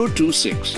026.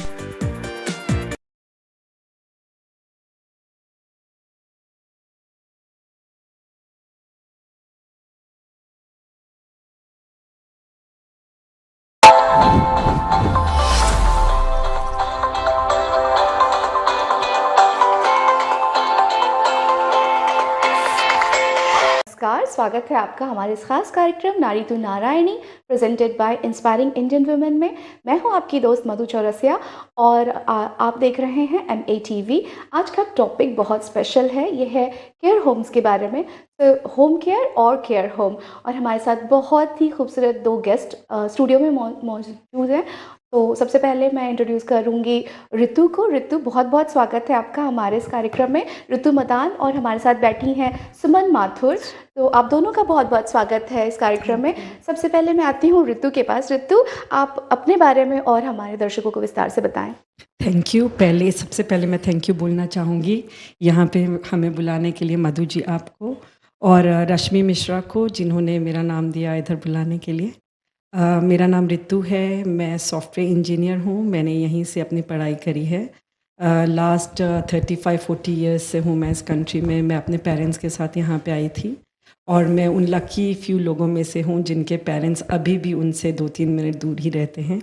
नमस्कार, स्वागत है आपका हमारे इस खास कार्यक्रम नारी तू Narayani presented by inspiring Indian women में। मैं हूं आपकी दोस्त मधु चौरसिया और आप देख रहे हैं MATV। आज का टॉपिक बहुत स्पेशल है, ये है केयर होम्स के बारे में। तो होम केयर और केयर होम, और हमारे साथ बहुत ही खूबसूरत दो गेस्ट स्टूडियो में मौजूद हैं। तो सबसे पहले मैं इंट्रोड्यूस करूंगी ऋतु को। ऋतु, बहुत बहुत स्वागत है आपका हमारे इस कार्यक्रम में। ऋतु मदान, और हमारे साथ बैठी हैं सुमन माथुर। तो आप दोनों का बहुत बहुत स्वागत है इस कार्यक्रम में। सबसे पहले मैं आती हूँ ऋतु के पास। ऋतु, आप अपने बारे में और हमारे दर्शकों को विस्तार से बताएं। Thank you. सबसे पहले मैं थैंक यू बोलना चाहूँगी यहाँ पे हमें बुलाने के लिए, मधु जी आपको और रश्मि मिश्रा को, जिन्होंने मेरा नाम दिया इधर बुलाने के लिए। मेरा नाम ऋतु है, मैं सॉफ्टवेयर इंजीनियर हूँ। मैंने यहीं से अपनी पढ़ाई करी है। लास्ट 35-40 ईयर्स से हूँ मैं इस कंट्री में। मैं अपने पेरेंट्स के साथ यहाँ पे आई थी और मैं उन लकी फ्यू लोगों में से हूँ जिनके पेरेंट्स अभी भी उनसे 2-3 मिनट दूर ही रहते हैं।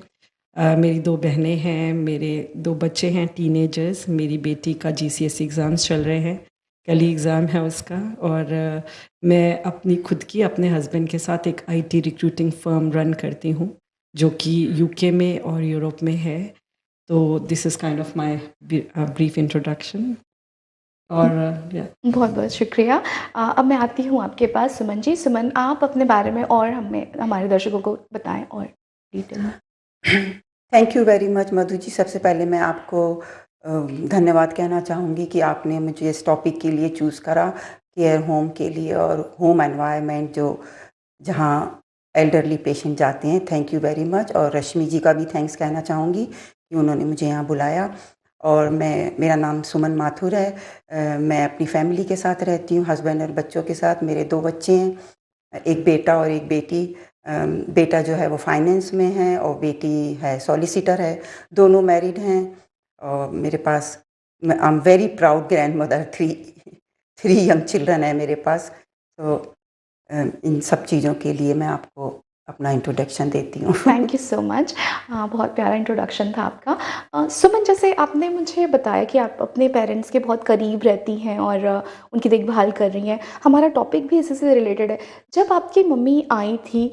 मेरी 2 बहनें हैं, मेरे 2 बच्चे हैं टीनेजर्स। मेरी बेटी का GCSE एग्ज़ाम्स चल रहे हैं, कल ही एग्ज़ाम है उसका। और मैं अपनी खुद की अपने हस्बैंड के साथ एक IT रिक्रूटिंग फर्म रन करती हूँ, जो कि UK में और यूरोप में है। तो this is kind of my brief introduction. और बहुत बहुत शुक्रिया। अब मैं आती हूँ आपके पास सुमन जी। सुमन, आप अपने बारे में और हमारे दर्शकों को बताएं और डिटेल में। Thank you very much Madhu ji. सबसे पहले मैं आपको धन्यवाद कहना चाहूँगी कि आपने मुझे इस टॉपिक के लिए चूज़ करा, केयर होम के लिए और होम एनवायरनमेंट जो जहाँ एल्डरली पेशेंट जाते हैं। Thank you very much. और रश्मि जी का भी थैंक्स कहना चाहूँगी कि उन्होंने मुझे यहाँ बुलाया। और मेरा नाम सुमन माथुर है। मैं अपनी फैमिली के साथ रहती हूँ, हस्बैंड और बच्चों के साथ। मेरे 2 बच्चे हैं, एक बेटा और एक बेटी। बेटा जो है वो फाइनेंस में है और बेटी है सॉलिसिटर है। दोनों मैरिड हैं और मेरे पास I am very proud grandmother. 3 young children है मेरे पास। तो इन सब चीज़ों के लिए मैं आपको अपना इंट्रोडक्शन देती हूँ। Thank you so much. बहुत प्यारा इंट्रोडक्शन था आपका। सुमन, जैसे आपने मुझे बताया कि आप अपने पेरेंट्स के बहुत करीब रहती हैं और उनकी देखभाल कर रही हैं, हमारा टॉपिक भी इसी से रिलेटेड है। जब आपकी मम्मी आई थी,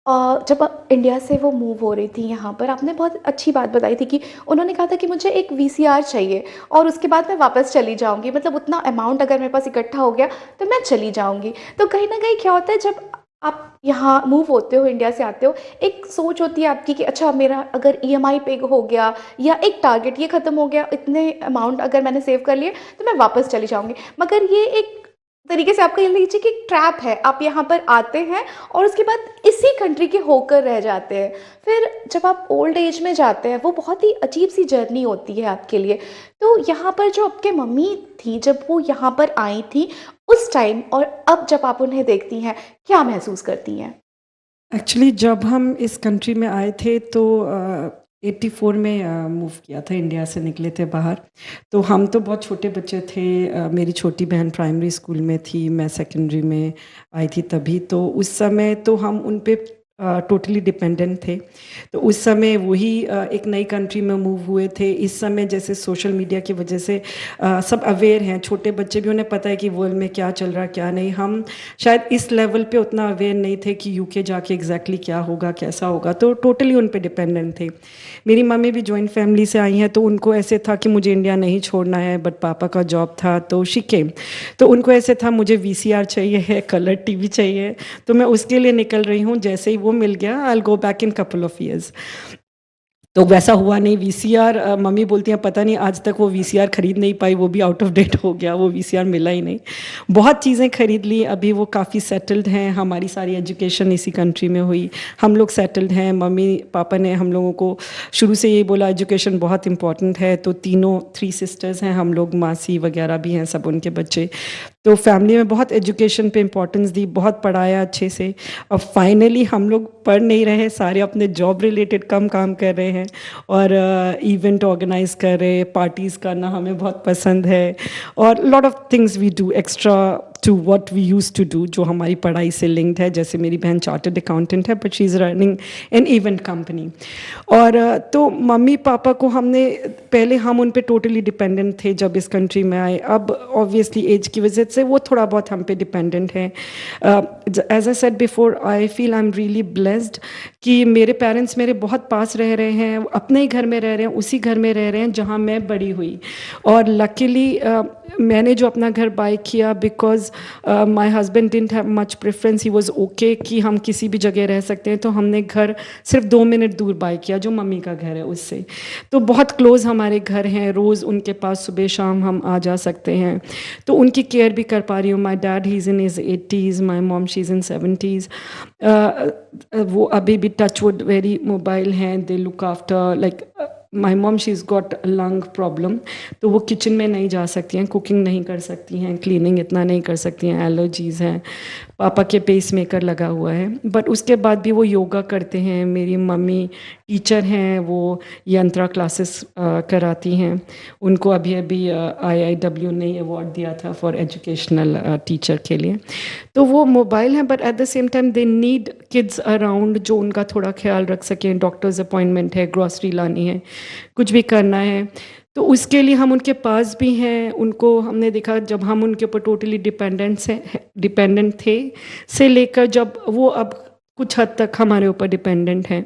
जब इंडिया से वो मूव हो रही थी यहाँ पर, आपने बहुत अच्छी बात बताई थी कि उन्होंने कहा था कि मुझे एक VCR चाहिए और उसके बाद मैं वापस चली जाऊँगी। मतलब उतना अमाउंट अगर मेरे पास इकट्ठा हो गया तो मैं चली जाऊँगी। तो कहीं ना कहीं क्या होता है, जब आप यहाँ मूव होते हो, इंडिया से आते हो, एक सोच होती है आपकी कि अच्छा, मेरा अगर EMI पे हो गया या एक टारगेट ये ख़त्म हो गया, इतने अमाउंट अगर मैंने सेव कर लिए तो मैं वापस चली जाऊँगी। मगर ये एक तरीके से आपका ये लीजिए कि एक ट्रैप है। आप यहाँ पर आते हैं और उसके बाद इसी कंट्री के होकर रह जाते हैं। फिर जब आप ओल्ड एज में जाते हैं, वो बहुत ही अजीब सी जर्नी होती है आपके लिए। तो यहाँ पर जो आपके मम्मी थी, जब वो यहाँ पर आई थी उस टाइम और अब जब आप उन्हें देखती हैं, क्या महसूस करती हैं? एक्चुअली जब हम इस कंट्री में आए थे तो 84 में मूव किया था, इंडिया से निकले थे बाहर। तो हम तो बहुत छोटे बच्चे थे। मेरी छोटी बहन प्राइमरी स्कूल में थी, मैं सेकेंडरी में आई थी तभी। तो उस समय तो हम उन पे टोटली डिपेंडेंट थे। तो उस समय वही एक नई कंट्री में मूव हुए थे। इस समय जैसे सोशल मीडिया की वजह से सब अवेयर हैं, छोटे बच्चे भी, उन्हें पता है कि वर्ल्ड में क्या चल रहा क्या नहीं। हम शायद इस लेवल पे उतना अवेयर नहीं थे कि UK जाके एग्जैक्टली क्या होगा कैसा होगा। तो टोटली उन पे डिपेंडेंट थे। मेरी मम्मी भी जॉइंट फैमिली से आई हैं, तो उनको ऐसे था कि मुझे इंडिया नहीं छोड़ना है, बट पापा का जॉब था तो शी केम। तो उनको ऐसे था मुझे VCR चाहिए है, कलर TV चाहिए। तो मैं उसके लिए निकल रही हूँ। जैसे ही वो मिल गया, I will go back in couple of years. तो वैसा हुआ नहीं। VCR, मम्मी बोलती हैं पता नहीं आज तक वो VCR खरीद नहीं पाई, वो भी आउट ऑफ डेट हो गया, वो VCR मिला ही नहीं। बहुत चीज़ें खरीद ली, अभी वो काफ़ी सेटल्ड हैं। हमारी सारी एजुकेशन इसी कंट्री में हुई, हम लोग सेटल्ड हैं। मम्मी पापा ने हम लोगों को शुरू से यही बोला एजुकेशन बहुत इंपॉर्टेंट है। तो 3 सिस्टर्स हैं हम लोग, मासी वगैरह भी हैं, सब उनके बच्चे। तो फैमिली में बहुत एजुकेशन पे इम्पोर्टेंस दी, बहुत पढ़ाया अच्छे से। अब फाइनली हम लोग पढ़ नहीं रहे, सारे अपने जॉब रिलेटेड कम काम कर रहे हैं और इवेंट ऑर्गेनाइज कर रहे हैं, पार्टीज़ करना हमें बहुत पसंद है और lot of things we do extra to what we use to do, जो हमारी पढ़ाई से लिंक्ड है। जैसे मेरी बहन चार्टर्ड अकाउंटेंट है, but she is running an event company. और तो मम्मी पापा को हमने पहले हम उन पे टोटली डिपेंडेंट थे जब इस कंट्री में आए। अब ऑब्वियसली एज की वजह से वो थोड़ा बहुत हम पे डिपेंडेंट हैं। As I said before, I feel I am really blessed कि मेरे पेरेंट्स मेरे बहुत पास रह रहे हैं, अपने ही घर में रह रहे हैं, उसी घर में रह रहे हैं जहाँ मैं बड़ी हुई। और लकीली मैंने जो अपना घर बाय किया, because my husband didn't have much preference, he was okay कि हम किसी भी जगह रह सकते हैं, तो हमने घर सिर्फ 2 मिनट दूर बाय किया जो मम्मी का घर है उससे। तो बहुत क्लोज हमारे घर हैं, रोज़ उनके पास सुबह शाम हम आ जा सकते हैं, तो उनकी केयर भी कर पा रही हूँ। My dad he is in his 80s, my mom she is in 70s। वो अभी भी टच वुड वेरी मोबाइल हैं, they look after like my mom she is got lung problem, तो वो किचन में नहीं जा सकती हैं, कुकिंग नहीं कर सकती हैं, क्लीनिंग इतना नहीं कर सकती हैं, एलर्जीज़ हैं। पापा के पेस मेकर लगा हुआ है, बट उसके बाद भी वो योगा करते हैं। मेरी मम्मी टीचर हैं, वो यंत्रा क्लासेस कराती हैं। उनको अभी अभी IIW ने अवार्ड दिया था फॉर एजुकेशनल टीचर के लिए। तो वो मोबाइल हैं, but at the same time they need kids around जो उनका थोड़ा ख्याल रख सकें। डॉक्टर्स अपॉइंटमेंट है, ग्रॉसरी लानी है, कुछ भी करना है, तो उसके लिए हम उनके पास भी हैं। उनको हमने देखा जब हम उनके ऊपर टोटली डिपेंडेंट थे, से लेकर जब वो अब कुछ हद तक हमारे ऊपर डिपेंडेंट हैं,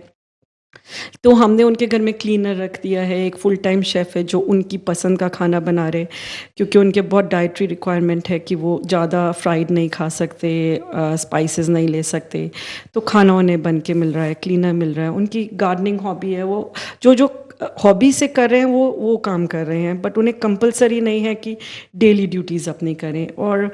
तो हमने उनके घर में क्लीनर रख दिया है, एक फुल टाइम शेफ़ है जो उनकी पसंद का खाना बना रहे, क्योंकि उनके बहुत डाइटरी रिक्वायरमेंट है कि वो ज़्यादा फ्राइड नहीं खा सकते, स्पाइसेस नहीं ले सकते, तो खाना उन्हें बन के मिल रहा है, क्लीनर मिल रहा है। उनकी गार्डनिंग हॉबी है, वो जो हॉबी से कर रहे हैं वो काम कर रहे हैं, बट उन्हें कंपलसरी नहीं है कि डेली ड्यूटीज़ अपनी करें। और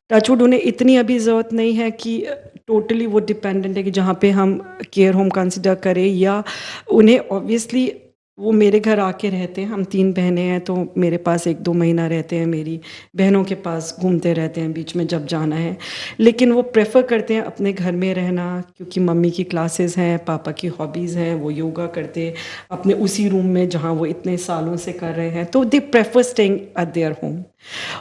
टचवुड उन्हें इतनी अभी ज़रूरत नहीं है कि टोटली वो डिपेंडेंट है कि जहाँ पे हम केयर होम कंसिडर करें, या उन्हें ऑब्वियसली वो मेरे घर आके रहते हैं। हम 3 बहनें हैं, तो मेरे पास 1-2 महीना रहते हैं, मेरी बहनों के पास घूमते रहते हैं बीच में जब जाना है। लेकिन वो प्रेफर करते हैं अपने घर में रहना, क्योंकि मम्मी की क्लासेस हैं, पापा की हॉबीज़ हैं, वो योगा करते अपने उसी रूम में जहाँ वो इतने सालों से कर रहे हैं, तो they prefer staying at their home.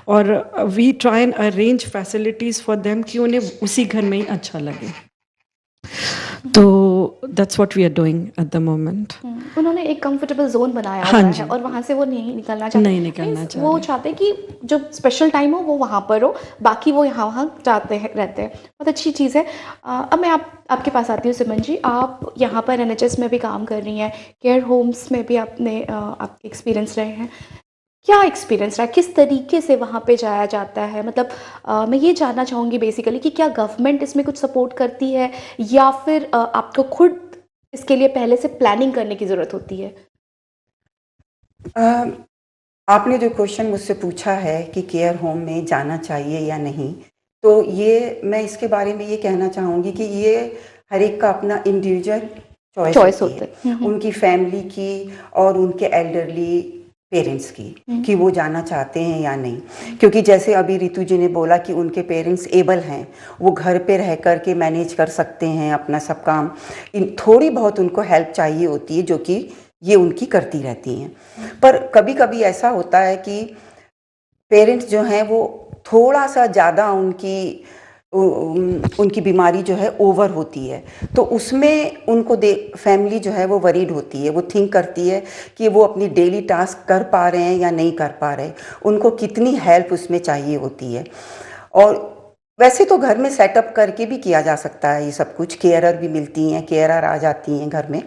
और we try and arrange facilities for them कि उन्हें उसी घर में ही अच्छा लगे। तो that's what we are doing at the moment. उन्होंने एक कंफर्टेबल जोन बनाया हाँ हुआ जी। है और वहाँ से वो नहीं निकलना चाहते। नहीं निकलना Means चाह वो रहे। चाहते हैं कि जो स्पेशल टाइम हो वो वहाँ पर हो, बाकी वो यहाँ वहाँ जाते हैं रहते हैं। बहुत अच्छी चीज़ है। अब मैं आपके पास आती हूँ सिमन जी। आप यहाँ पर NHS में भी काम कर रही हैं, केयर होम्स में भी आपने आपके एक्सपीरियंस रहे हैं। क्या एक्सपीरियंस रहा, किस तरीके से वहाँ पे जाया जाता है? मतलब मैं ये जानना चाहूँगी बेसिकली कि क्या गवर्नमेंट इसमें कुछ सपोर्ट करती है, या फिर आपको खुद इसके लिए पहले से प्लानिंग करने की ज़रूरत होती है? अ, आपने जो क्वेश्चन मुझसे पूछा है कि केयर होम में जाना चाहिए या नहीं, तो ये मैं इसके बारे में ये कहना चाहूँगी कि ये हर एक का अपना इंडिविजुअल चॉइस चॉइस होती होता है, है। उनकी फैमिली की और उनके एल्डरली पेरेंट्स की, कि वो जाना चाहते हैं या नहीं। क्योंकि जैसे अभी रितु जी ने बोला कि उनके पेरेंट्स एबल हैं, वो घर पे रह कर के मैनेज कर सकते हैं अपना सब काम, थोड़ी बहुत उनको हेल्प चाहिए होती है जो कि ये उनकी करती रहती हैं। पर कभी कभी ऐसा होता है कि पेरेंट्स जो हैं वो थोड़ा सा ज़्यादा उनकी बीमारी जो है ओवर होती है, तो उसमें उनको फैमिली जो है वो वरीड होती है, वो थिंक करती है कि वो अपनी डेली टास्क कर पा रहे हैं या नहीं कर पा रहे, उनको कितनी हेल्प उसमें चाहिए होती है। और वैसे तो घर में सेटअप करके भी किया जा सकता है ये सब कुछ, केयरर भी मिलती हैं, केयरर आ जाती हैं घर में।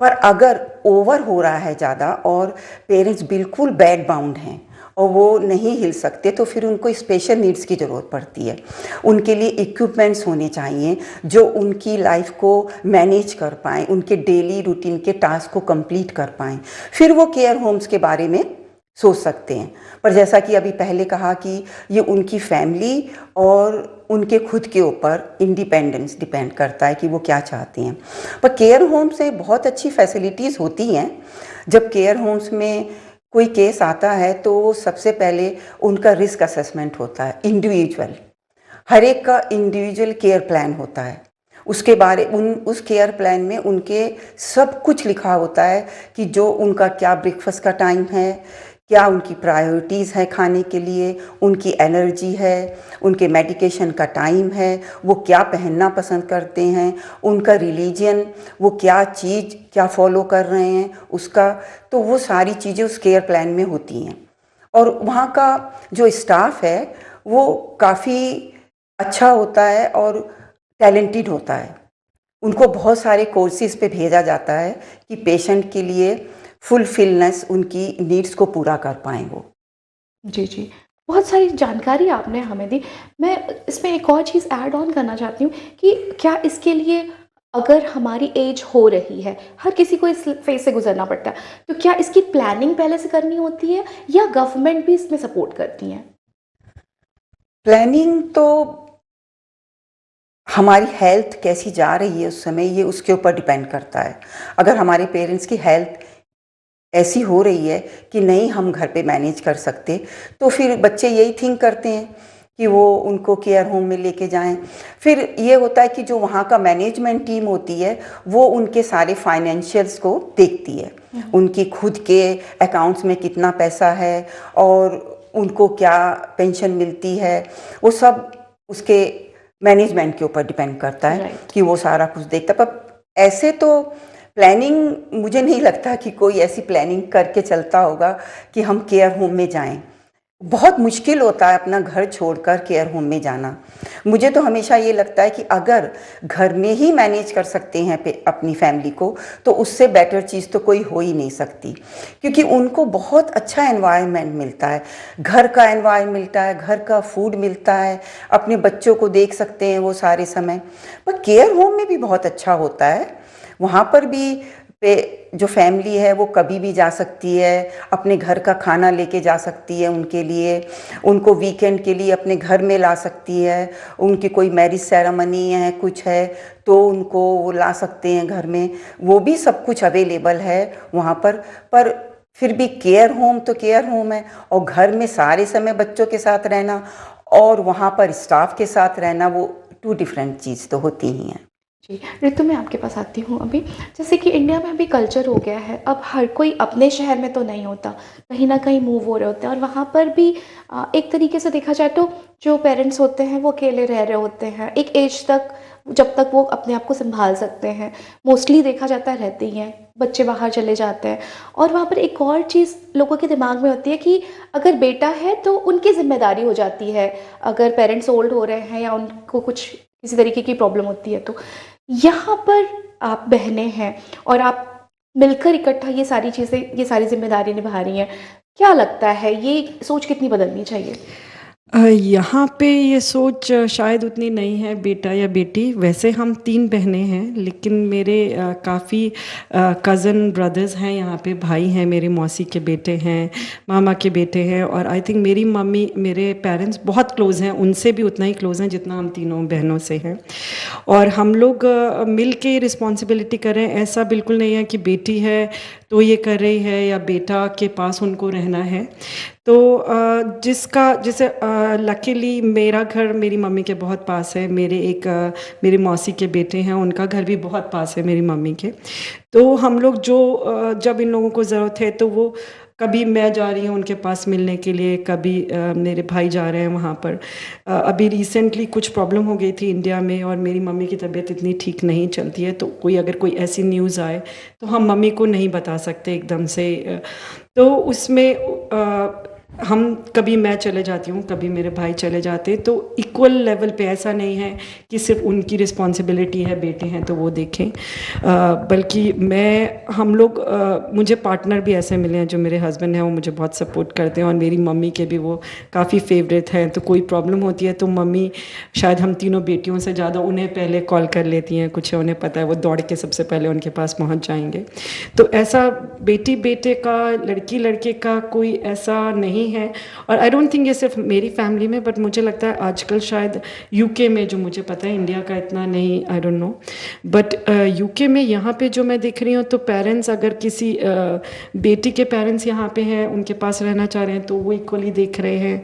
पर अगर ओवर हो रहा है ज़्यादा और पेरेंट्स बिल्कुल बेड बाउंड हैं और वो नहीं हिल सकते, तो फिर उनको स्पेशल नीड्स की ज़रूरत पड़ती है। उनके लिए इक्विपमेंट्स होने चाहिए जो उनकी लाइफ को मैनेज कर पाएँ, उनके डेली रूटीन के टास्क को कंप्लीट कर पाएँ, फिर वो केयर होम्स के बारे में सोच सकते हैं। पर जैसा कि अभी पहले कहा कि ये उनकी फैमिली और उनके खुद के ऊपर इंडिपेंडेंस डिपेंड करता है कि वो क्या चाहते हैं। पर केयर होम से बहुत अच्छी फैसिलिटीज़ होती हैं। जब केयर होम्स में कोई केस आता है तो सबसे पहले उनका रिस्क असेसमेंट होता है, इंडिविजुअल, हर एक का इंडिविजुअल केयर प्लान होता है। उसके बारे उस केयर प्लान में उनके सब कुछ लिखा होता है कि जो उनका क्या ब्रेकफास्ट का टाइम है, क्या उनकी प्रायोरिटीज़ है खाने के लिए, उनकी एनर्जी है, उनके मेडिकेशन का टाइम है, वो क्या पहनना पसंद करते हैं, उनका रिलीजन, वो क्या चीज़ क्या फॉलो कर रहे हैं उसका, तो वो सारी चीज़ें उस केयर प्लान में होती हैं। और वहाँ का जो स्टाफ है वो काफ़ी अच्छा होता है और टैलेंटेड होता है। उनको बहुत सारे कोर्सेज़ पे भेजा जाता है कि पेशेंट के लिए फुलफिलनेस उनकी नीड्स को पूरा कर पाएँ वो। जी, जी। बहुत सारी जानकारी आपने हमें दी। मैं इसमें एक और चीज़ ऐड ऑन करना चाहती हूँ कि क्या इसके लिए अगर हमारी एज हो रही है, हर किसी को इस फ़ेज़ से गुज़रना पड़ता है, तो क्या इसकी प्लानिंग पहले से करनी होती है या गवर्नमेंट भी इसमें सपोर्ट करती है? प्लानिंग तो हमारी हेल्थ कैसी जा रही है उस समय, ये उसके ऊपर डिपेंड करता है। अगर हमारे पेरेंट्स की हेल्थ ऐसी हो रही है कि नहीं हम घर पे मैनेज कर सकते, तो फिर बच्चे यही थिंक करते हैं कि वो उनको केयर होम में लेके जाएँ। फिर ये होता है कि जो वहाँ का मैनेजमेंट टीम होती है, वो उनके सारे फाइनेंशियल्स को देखती है। उनकी खुद के अकाउंट्स में कितना पैसा है और उनको क्या पेंशन मिलती है, वो सब उसके मैनेजमेंट के ऊपर डिपेंड करता है राइट। कि वो सारा कुछ देखता है। पर ऐसे तो प्लानिंग मुझे नहीं लगता कि कोई ऐसी प्लानिंग करके चलता होगा कि हम केयर होम में जाएं। बहुत मुश्किल होता है अपना घर छोड़कर केयर होम में जाना। मुझे तो हमेशा ये लगता है कि अगर घर में ही मैनेज कर सकते हैं अपनी फैमिली को, तो उससे बेटर चीज़ तो कोई हो ही नहीं सकती, क्योंकि उनको बहुत अच्छा एनवायरनमेंट मिलता है, घर का एनवायरनमेंट मिलता है, घर का फूड मिलता है, अपने बच्चों को देख सकते हैं वो सारे समय। पर केयर होम में भी बहुत अच्छा होता है, वहाँ पर भी जो फैमिली है वो कभी भी जा सकती है, अपने घर का खाना लेके जा सकती है उनके लिए, उनको वीकेंड के लिए अपने घर में ला सकती है, उनकी कोई मैरिज सेरेमनी है कुछ है तो उनको वो ला सकते हैं घर में, वो भी सब कुछ अवेलेबल है वहाँ पर फिर भी केयर होम तो केयर होम है, और घर में सारे समय बच्चों के साथ रहना और वहाँ पर स्टाफ के साथ रहना, वो टू डिफरेंट चीज़ तो होती ही हैं। जी, ऋतु मैं आपके पास आती हूँ अभी। जैसे कि इंडिया में अभी कल्चर हो गया है, अब हर कोई अपने शहर में तो नहीं होता, कहीं न कहीं मूव हो रहे होते हैं और वहाँ पर भी एक तरीके से देखा जाए तो जो पेरेंट्स होते हैं वो अकेले रह रहे होते हैं, एक एज तक जब तक वो अपने आप को सँभाल सकते हैं। मोस्टली देखा जाता है रहते ही हैं, बच्चे बाहर चले जाते हैं और वहाँ पर एक और चीज़ लोगों के दिमाग में होती है कि अगर बेटा है तो उनकी ज़िम्मेदारी हो जाती है, अगर पेरेंट्स ओल्ड हो रहे हैं या उनको कुछ किसी तरीके की प्रॉब्लम होती है तो। यहाँ पर आप बहनें हैं और आप मिलकर इकट्ठा ये सारी चीज़ें, ये सारी ज़िम्मेदारी निभा रही हैं। क्या लगता है ये सोच कितनी बदलनी चाहिए? यहाँ पे ये सोच शायद उतनी नहीं है बेटा या बेटी। वैसे हम 3 बहनें हैं, लेकिन मेरे काफ़ी कज़न ब्रदर्स हैं यहाँ पे, भाई हैं, मेरे मौसी के बेटे हैं, मामा के बेटे हैं, और आई थिंक मेरी मम्मी, मेरे पेरेंट्स बहुत क्लोज़ हैं, उनसे भी उतना ही क्लोज़ हैं जितना हम तीनों बहनों से हैं। और हम लोग मिल के रिस्पॉन्सिबिलिटी कर रहे हैं। ऐसा बिल्कुल नहीं है कि बेटी है तो ये कर रही है या बेटा के पास उनको रहना है। तो जैसे लकीली मेरा घर मेरी मम्मी के बहुत पास है, मेरी मौसी के बेटे हैं, उनका घर भी बहुत पास है मेरी मम्मी के। तो हम लोग जब इन लोगों को ज़रूरत है तो वो कभी मैं जा रही हूँ उनके पास मिलने के लिए, कभी मेरे भाई जा रहे हैं वहाँ पर। अभी रिसेंटली कुछ प्रॉब्लम हो गई थी इंडिया में और मेरी मम्मी की तबीयत इतनी ठीक नहीं चलती है, तो अगर कोई ऐसी न्यूज़ आए तो हम मम्मी को नहीं बता सकते एकदम से। तो उसमें हम कभी मैं चले जाती हूँ, कभी मेरे भाई चले जाते हैं, तो इक्वल लेवल पे ऐसा नहीं है कि सिर्फ उनकी रिस्पॉन्सिबिलिटी है, बेटे हैं तो वो देखें। बल्कि हम लोग मुझे पार्टनर भी ऐसे मिले हैं जो मेरे हस्बैंड हैं, वो मुझे बहुत सपोर्ट करते हैं, और मेरी मम्मी के भी वो काफ़ी फेवरेट हैं। तो कोई प्रॉब्लम होती है तो मम्मी शायद हम तीनों बेटियों से ज़्यादा उन्हें पहले कॉल कर लेती हैं, कुछ है उन्हें पता है, वो दौड़ के सबसे पहले उनके पास पहुँच जाएंगे। तो ऐसा बेटी बेटे का, लड़की लड़के का कोई ऐसा नहीं नहीं है। और आई डोंट थिंक ये सिर्फ मेरी फैमिली में, बट मुझे लगता है आजकल शायद यूके में, जो मुझे पता है इंडिया का इतना नहीं, I don't know, but UK में यहाँ पे जो मैं देख रही हूँ, तो पेरेंट्स अगर किसी बेटी के पेरेंट्स यहाँ पे हैं, उनके पास रहना चाह रहे हैं, तो वो इक्वली देख रहे हैं।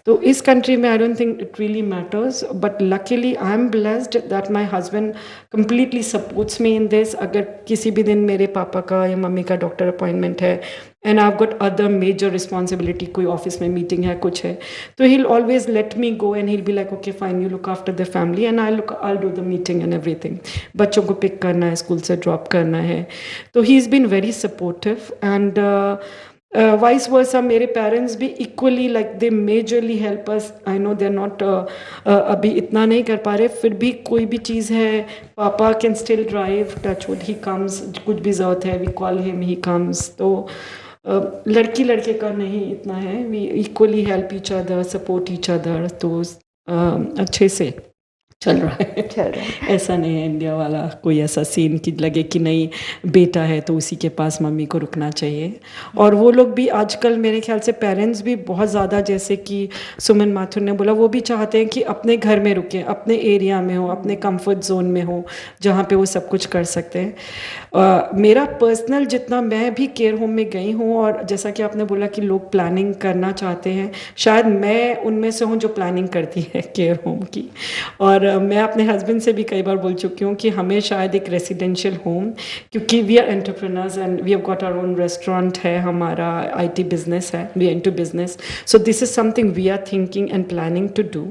तो इस कंट्री में I don't think it really matters, but luckily I am blessed that my husband completely supports me in this. अगर किसी भी दिन मेरे पापा का या मम्मी का डॉक्टर अपॉइंटमेंट है, and I got other major responsibility, कोई ऑफिस में मीटिंग है, कुछ है, तो he always let me go and he be like okay fine, you look after the family and I do the meeting and everything. बच्चों को pick करना है, स्कूल से ड्रॉप करना है, तो he is been very supportive. And vice versa, मेरे parents भी equally like they majorly help us. I know they are not, अभी इतना नहीं कर पा रहे, फिर भी कोई भी चीज़ है, papa can still drive, touch wood, he comes, कुछ भी ज़रूरत है, we call him, he comes. तो लड़की लड़के का नहीं इतना है, we equally help each other, support each other, तो अच्छे से चल रहा है। चल रहा है। ऐसा नहीं है इंडिया वाला कोई ऐसा सीन कि लगे कि नहीं बेटा है तो उसी के पास मम्मी को रुकना चाहिए। और वो लोग भी आजकल मेरे ख्याल से पेरेंट्स भी बहुत ज़्यादा, जैसे कि सुमन माथुर ने बोला, वो भी चाहते हैं कि अपने घर में रुकें, अपने एरिया में हो, अपने कंफर्ट जोन में हो, जहाँ पे वो सब कुछ कर सकते हैं। मेरा पर्सनल, जितना मैं भी केयर होम में गई हूँ, और जैसा कि आपने बोला कि लोग प्लानिंग करना चाहते हैं, शायद मैं उनमें से हूँ जो प्लानिंग करती है केयर होम की। और मैं अपने हस्बैंड से भी कई बार बोल चुकी हूँ कि हमें शायद एक रेसिडेंशियल होम, क्योंकि we are entrepreneurs and we have got our own restaurant है, हमारा आईटी बिजनेस है, we are into business, so this is something we are thinking and planning to do,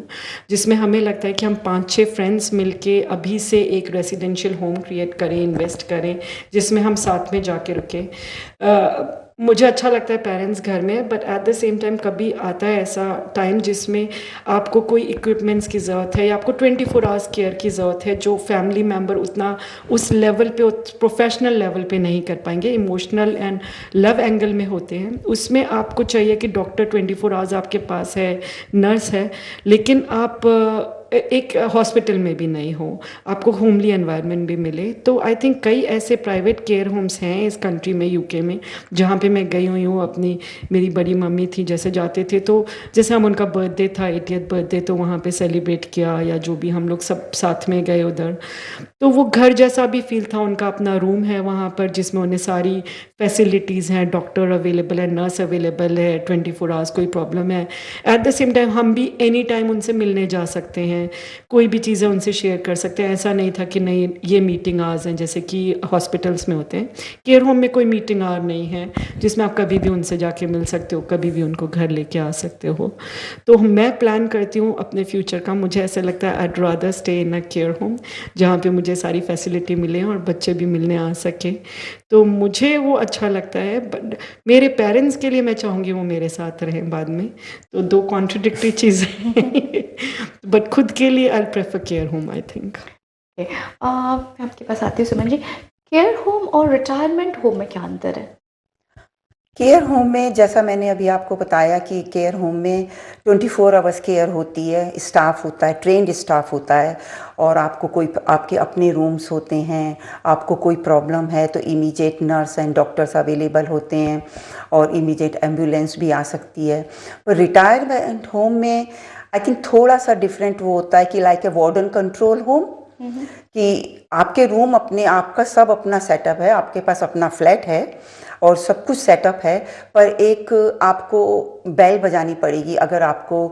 जिसमें हमें लगता है कि हम 5-6 फ्रेंड्स मिलके अभी से एक रेसिडेंशियल होम क्रिएट करें, इन्वेस्ट करें, जिसमें हम साथ में जाके रुकें। मुझे अच्छा लगता है पेरेंट्स घर में, but at the same time कभी आता है ऐसा टाइम जिसमें आपको कोई इक्विपमेंट्स की ज़रूरत है, या आपको 24 आवर्स केयर की ज़रूरत है, जो फैमिली मेम्बर उतना उस लेवल पे, प्रोफेशनल लेवल पे नहीं कर पाएंगे, इमोशनल एंड लव एंगल में होते हैं। उसमें आपको चाहिए कि डॉक्टर 24 आवर्स आपके पास है, नर्स है, लेकिन आप एक हॉस्पिटल में भी नहीं हो, आपको होमली एनवायरनमेंट भी मिले। तो आई थिंक कई ऐसे प्राइवेट केयर होम्स हैं इस कंट्री में, यूके में, जहाँ पे मैं गई हुई हूँ। अपनी, मेरी बड़ी मम्मी थी, जैसे जाते थे तो जैसे हम, उनका बर्थडे था, 80th बर्थडे, तो वहाँ पे सेलिब्रेट किया, या जो भी हम लोग सब साथ में गए उधर, तो वो घर जैसा भी फील था। उनका अपना रूम है वहाँ पर, जिसमें उन्हें सारी फैसिलिटीज़ हैं, डॉक्टर अवेलेबल है, नर्स अवेलेबल है, 24 आवर्स, कोई प्रॉब्लम है। एट द सेम टाइम हम भी एनी टाइम उनसे मिलने जा सकते हैं, कोई भी चीज़ें उनसे शेयर कर सकते हैं। ऐसा नहीं था कि नहीं ये मीटिंग आवर्स हैं, जैसे कि हॉस्पिटल्स में होते हैं। केयर होम में कोई मीटिंग आवर नहीं है, जिसमें आप कभी भी उनसे जाके मिल सकते हो, कभी भी उनको घर लेके आ सकते हो। तो मैं प्लान करती हूँ अपने फ्यूचर का, मुझे ऐसा लगता है I would rather stay in a care home, जहाँ पे मुझे सारी फैसिलिटी मिले और बच्चे भी मिलने आ सके, तो मुझे वो अच्छा लगता है। बट मेरे पेरेंट्स के लिए मैं चाहूँगी वो मेरे साथ रहें बाद में, तो दो कॉन्ट्रडिक्टरी चीज़ें बट खुद के लिए I prefer care home, I think. मैं आपके पास आती हूँ सुमन जी, केयर होम और रिटायरमेंट होम में क्या अंतर है? केयर होम में, जैसा मैंने अभी आपको बताया कि केयर होम में 24 आवर्स केयर होती है, स्टाफ होता है, ट्रेंड स्टाफ होता है, और आपको कोई, आपके अपने रूम्स होते हैं, आपको कोई प्रॉब्लम है तो immediate nurse and doctors available होते हैं, और इमीडिएट एम्बुलेंस भी आ सकती है। पर रिटायरमेंट होम में आई थिंक थोड़ा सा डिफरेंट वो होता है कि like a warden control home, कि आपके रूम अपने, आपका सब अपना सेटअप है, आपके पास अपना फ्लैट है और सब कुछ सेटअप है, पर एक आपको बेल बजानी पड़ेगी अगर आपको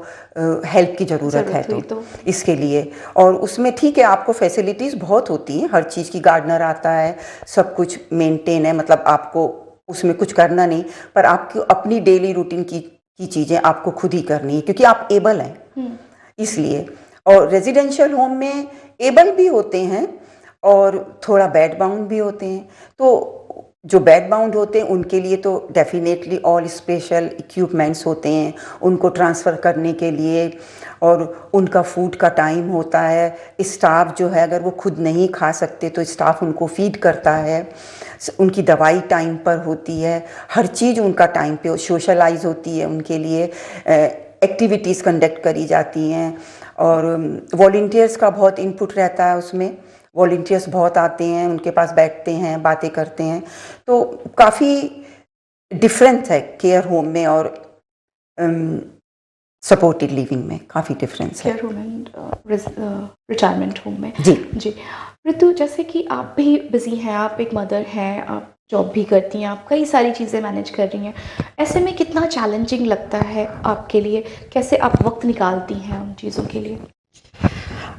हेल्प की ज़रूरत है तो इसके लिए। और उसमें ठीक है, आपको फैसिलिटीज़ बहुत होती हैं, हर चीज़ की, गार्डनर आता है, सब कुछ मेंटेन है, मतलब आपको उसमें कुछ करना नहीं, पर आपकी अपनी डेली रूटीन की चीज़ें आपको खुद ही करनी है, क्योंकि आप एबल हैं इसलिए। और रेजिडेंशियल होम में एबल भी होते हैं और थोड़ा बेड बाउंड भी होते हैं, तो जो बेड बाउंड होते हैं उनके लिए तो डेफिनेटली ऑल स्पेशल इक्विपमेंट्स होते हैं उनको ट्रांसफ़र करने के लिए, और उनका फूड का टाइम होता है। स्टाफ जो है, अगर वो खुद नहीं खा सकते तो स्टाफ उनको फीड करता है, उनकी दवाई टाइम पर होती है, हर चीज़ उनका टाइम पे सोशलाइज होती है, उनके लिए एक्टिविटीज़ कंडक्ट करी जाती हैं, और वॉलंटियर्स का बहुत इनपुट रहता है उसमें। वॉलंटियर्स बहुत आते हैं, उनके पास बैठते हैं, बातें करते हैं, तो काफ़ी डिफरेंस है केयर होम में और सपोर्टेड लिविंग में काफ़ी डिफरेंस है। Care home and retirement home में। जी। जी। ऋतु, जैसे कि आप भी बिज़ी हैं, आप एक मदर हैं, आप जॉब भी करती हैं, आप कई सारी चीज़ें मैनेज कर रही हैं। ऐसे में कितना चैलेंजिंग लगता है आपके लिए? कैसे आप वक़्त निकालती हैं उन चीज़ों के लिए?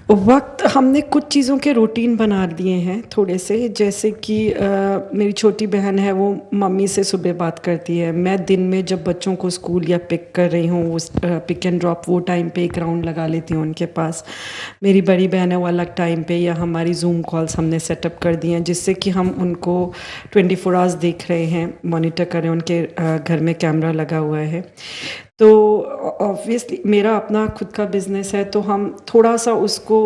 वक्त हमने कुछ चीज़ों के रूटीन बना दिए हैं थोड़े से, जैसे कि मेरी छोटी बहन है, वो मम्मी से सुबह बात करती है। मैं दिन में जब बच्चों को स्कूल या पिक कर रही हूँ, उस पिक एंड ड्रॉप, वो टाइम पे एक राउंड लगा लेती हूँ उनके पास। मेरी बड़ी बहन है, वो अलग टाइम पे, या हमारी जूम कॉल्स हमने सेटअप कर दी हैं जिससे कि हम उनको 24 आवर्स देख रहे हैं, मॉनिटर कर रहे हैं। उनके घर में कैमरा लगा हुआ है। तो ऑब्वियसली मेरा अपना खुद का बिज़नेस है, तो हम थोड़ा सा उसको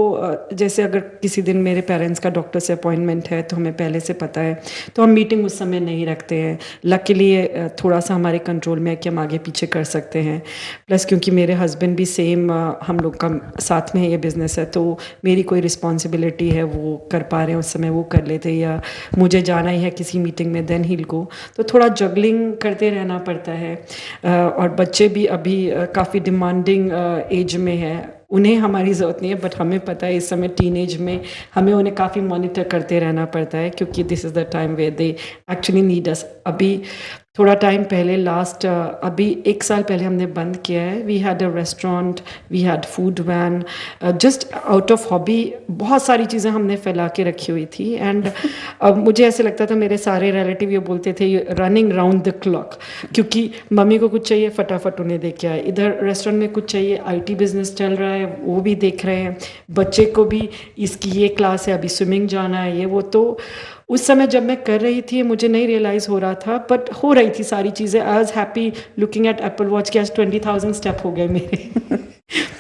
जैसे अगर किसी दिन मेरे पेरेंट्स का डॉक्टर से अपॉइंटमेंट है तो हमें पहले से पता है, तो हम मीटिंग उस समय नहीं रखते हैं। लकीली थोड़ा सा हमारे कंट्रोल में है कि हम आगे पीछे कर सकते हैं। प्लस क्योंकि मेरे हस्बैंड भी सेम हम लोग का साथ में ये बिज़नेस है, तो मेरी कोई रिस्पॉन्सिबिलिटी है वो कर पा रहे हैं उस समय वो कर लेते, या मुझे जाना ही है किसी मीटिंग में देन हिल को। तो थोड़ा जगलिंग करते रहना पड़ता है। और बच्चे भी अभी काफ़ी डिमांडिंग एज में है। उन्हें हमारी ज़रूरत नहीं है, बट हमें पता है इस समय टीनेज में हमें उन्हें काफ़ी मॉनिटर करते रहना पड़ता है, क्योंकि this is the time where they actually need us. अभी थोड़ा टाइम पहले अभी 1 साल पहले हमने बंद किया है। We had a restaurant, we had food van, just out of hobby बहुत सारी चीज़ें हमने फैला के रखी हुई थी। एंड अब मुझे ऐसे लगता था, मेरे सारे रिलेटिव ये बोलते थे रनिंग राउंड द क्लॉक, क्योंकि मम्मी को कुछ चाहिए फटाफट उन्हें दे के आए, इधर रेस्टोरेंट में कुछ चाहिए, आईटी बिजनेस चल रहा है वो भी देख रहे हैं, बच्चे को भी इसकी ये क्लास है, अभी स्विमिंग जाना है, ये वो। तो उस समय जब मैं कर रही थी मुझे नहीं रियलाइज़ हो रहा था, बट हो रही थी सारी चीज़ें। I was happy looking at Apple watch कि आज 20,000 स्टेप हो गए मेरे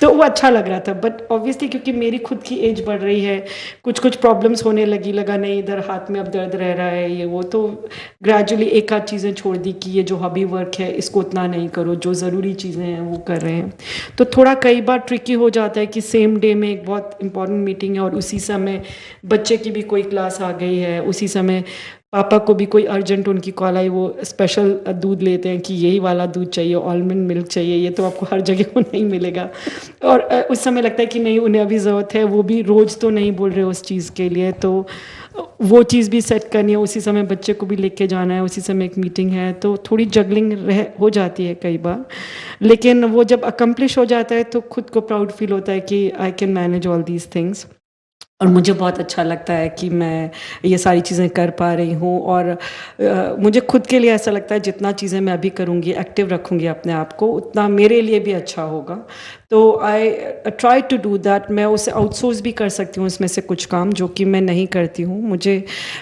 तो वो अच्छा लग रहा था। बट ऑब्वियसली क्योंकि मेरी खुद की एज बढ़ रही है, कुछ कुछ प्रॉब्लम्स होने लगा नहीं, इधर हाथ में अब दर्द रह रहा है, ये वो, तो ग्रेजुअली एक आध चीज़ें छोड़ दी कि ये जो हॉबी वर्क है इसको उतना नहीं करो, जो ज़रूरी चीज़ें हैं वो कर रहे हैं। तो थोड़ा कई बार ट्रिकी हो जाता है कि सेम डे में एक बहुत इंपॉर्टेंट मीटिंग है और उसी समय बच्चे की भी कोई क्लास आ गई है, उसी समय पापा को भी कोई अर्जेंट उनकी कॉल आई, वो स्पेशल दूध लेते हैं कि यही वाला दूध चाहिए, आलमंड मिल्क चाहिए, ये तो आपको हर जगह वो नहीं मिलेगा। और उस समय लगता है कि नहीं, उन्हें अभी ज़रूरत है, वो भी रोज़ तो नहीं बोल रहे उस चीज़ के लिए, तो वो चीज़ भी सेट करनी है, उसी समय बच्चे को भी लेके जाना है, उसी समय एक मीटिंग है, तो थोड़ी जगलिंग हो जाती है कई बार। लेकिन वो जब अकम्प्लिश हो जाता है तो खुद को प्राउड फील होता है कि I can manage all these things. और मुझे बहुत अच्छा लगता है कि मैं ये सारी चीज़ें कर पा रही हूँ। और मुझे खुद के लिए ऐसा लगता है जितना चीज़ें मैं अभी करूँगी, एक्टिव रखूँगी अपने आप को, उतना मेरे लिए भी अच्छा होगा। तो I try to do that. मैं उसे आउटसोर्स भी कर सकती हूँ उसमें से कुछ काम जो कि मैं नहीं करती हूँ। मुझे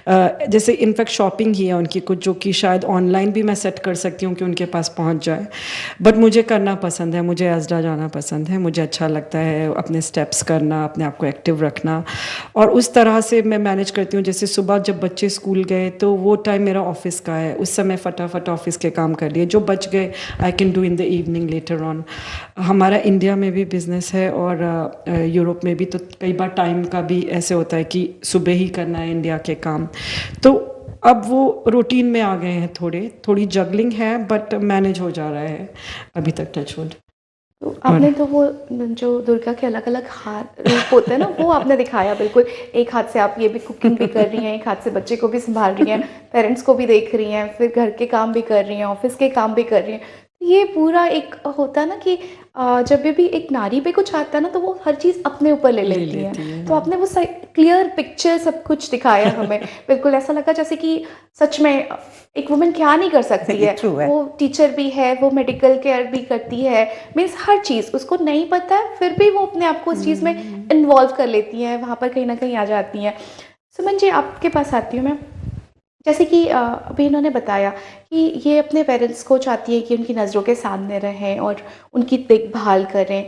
जैसे इनफैक्ट शॉपिंग ही है उनकी कुछ, जो कि शायद ऑनलाइन भी मैं सेट कर सकती हूँ कि उनके पास पहुँच जाए, बट मुझे करना पसंद है, मुझे एस्डा जाना पसंद है, मुझे अच्छा लगता है अपने स्टेप्स करना, अपने आप को एक्टिव रखना, और उस तरह से मैं मैनेज करती हूँ। जैसे सुबह जब बच्चे स्कूल गए तो वो टाइम मेरा ऑफिस का है, उस समय फटाफट ऑफिस के काम कर लिए, जो बच गए I can do in the evening later on. हमारा इंडिया में भी बिज़नेस है और यूरोप में भी, तो कई बार टाइम का भी ऐसे होता है कि सुबह ही करना है इंडिया के काम। तो अब वो रूटीन में आ गए हैं, थोड़ी जगलिंग है, बट मैनेज हो जा रहा है अभी तक, टच वुड। तो आपने तो वो जो दुर्गा के अलग-अलग हाथ रूप होते हैं ना, वो आपने दिखाया बिल्कुल। एक हाथ से आप ये भी कुकिंग भी कर रही हैं, एक हाथ से बच्चे को भी सँभाल रही हैं, पेरेंट्स को भी देख रही हैं, फिर घर के काम भी कर रही हैं, ऑफ़िस के काम भी कर रही हैं। ये पूरा एक होता है ना कि जब भी एक नारी पे कुछ आता है ना, तो वो हर चीज़ अपने ऊपर ले लेती हैं। तो आपने वो क्लियर पिक्चर सब कुछ दिखाया हमें। बिल्कुल ऐसा लगा जैसे कि सच में एक वुमन क्या नहीं कर सकती है। ट्रू है। वो टीचर भी है, वो मेडिकल केयर भी करती है, मीन्स हर चीज़ उसको नहीं पता है, फिर भी वो अपने आप को उस चीज़ में इन्वॉल्व कर लेती हैं, वहाँ पर कहीं न कहीं आ जाती हैं। सुमन जी, आपके पास आती हूँ मैं। जैसे कि अभी इन्होंने बताया कि ये अपने पेरेंट्स को चाहती है कि उनकी नज़रों के सामने रहें और उनकी देखभाल करें।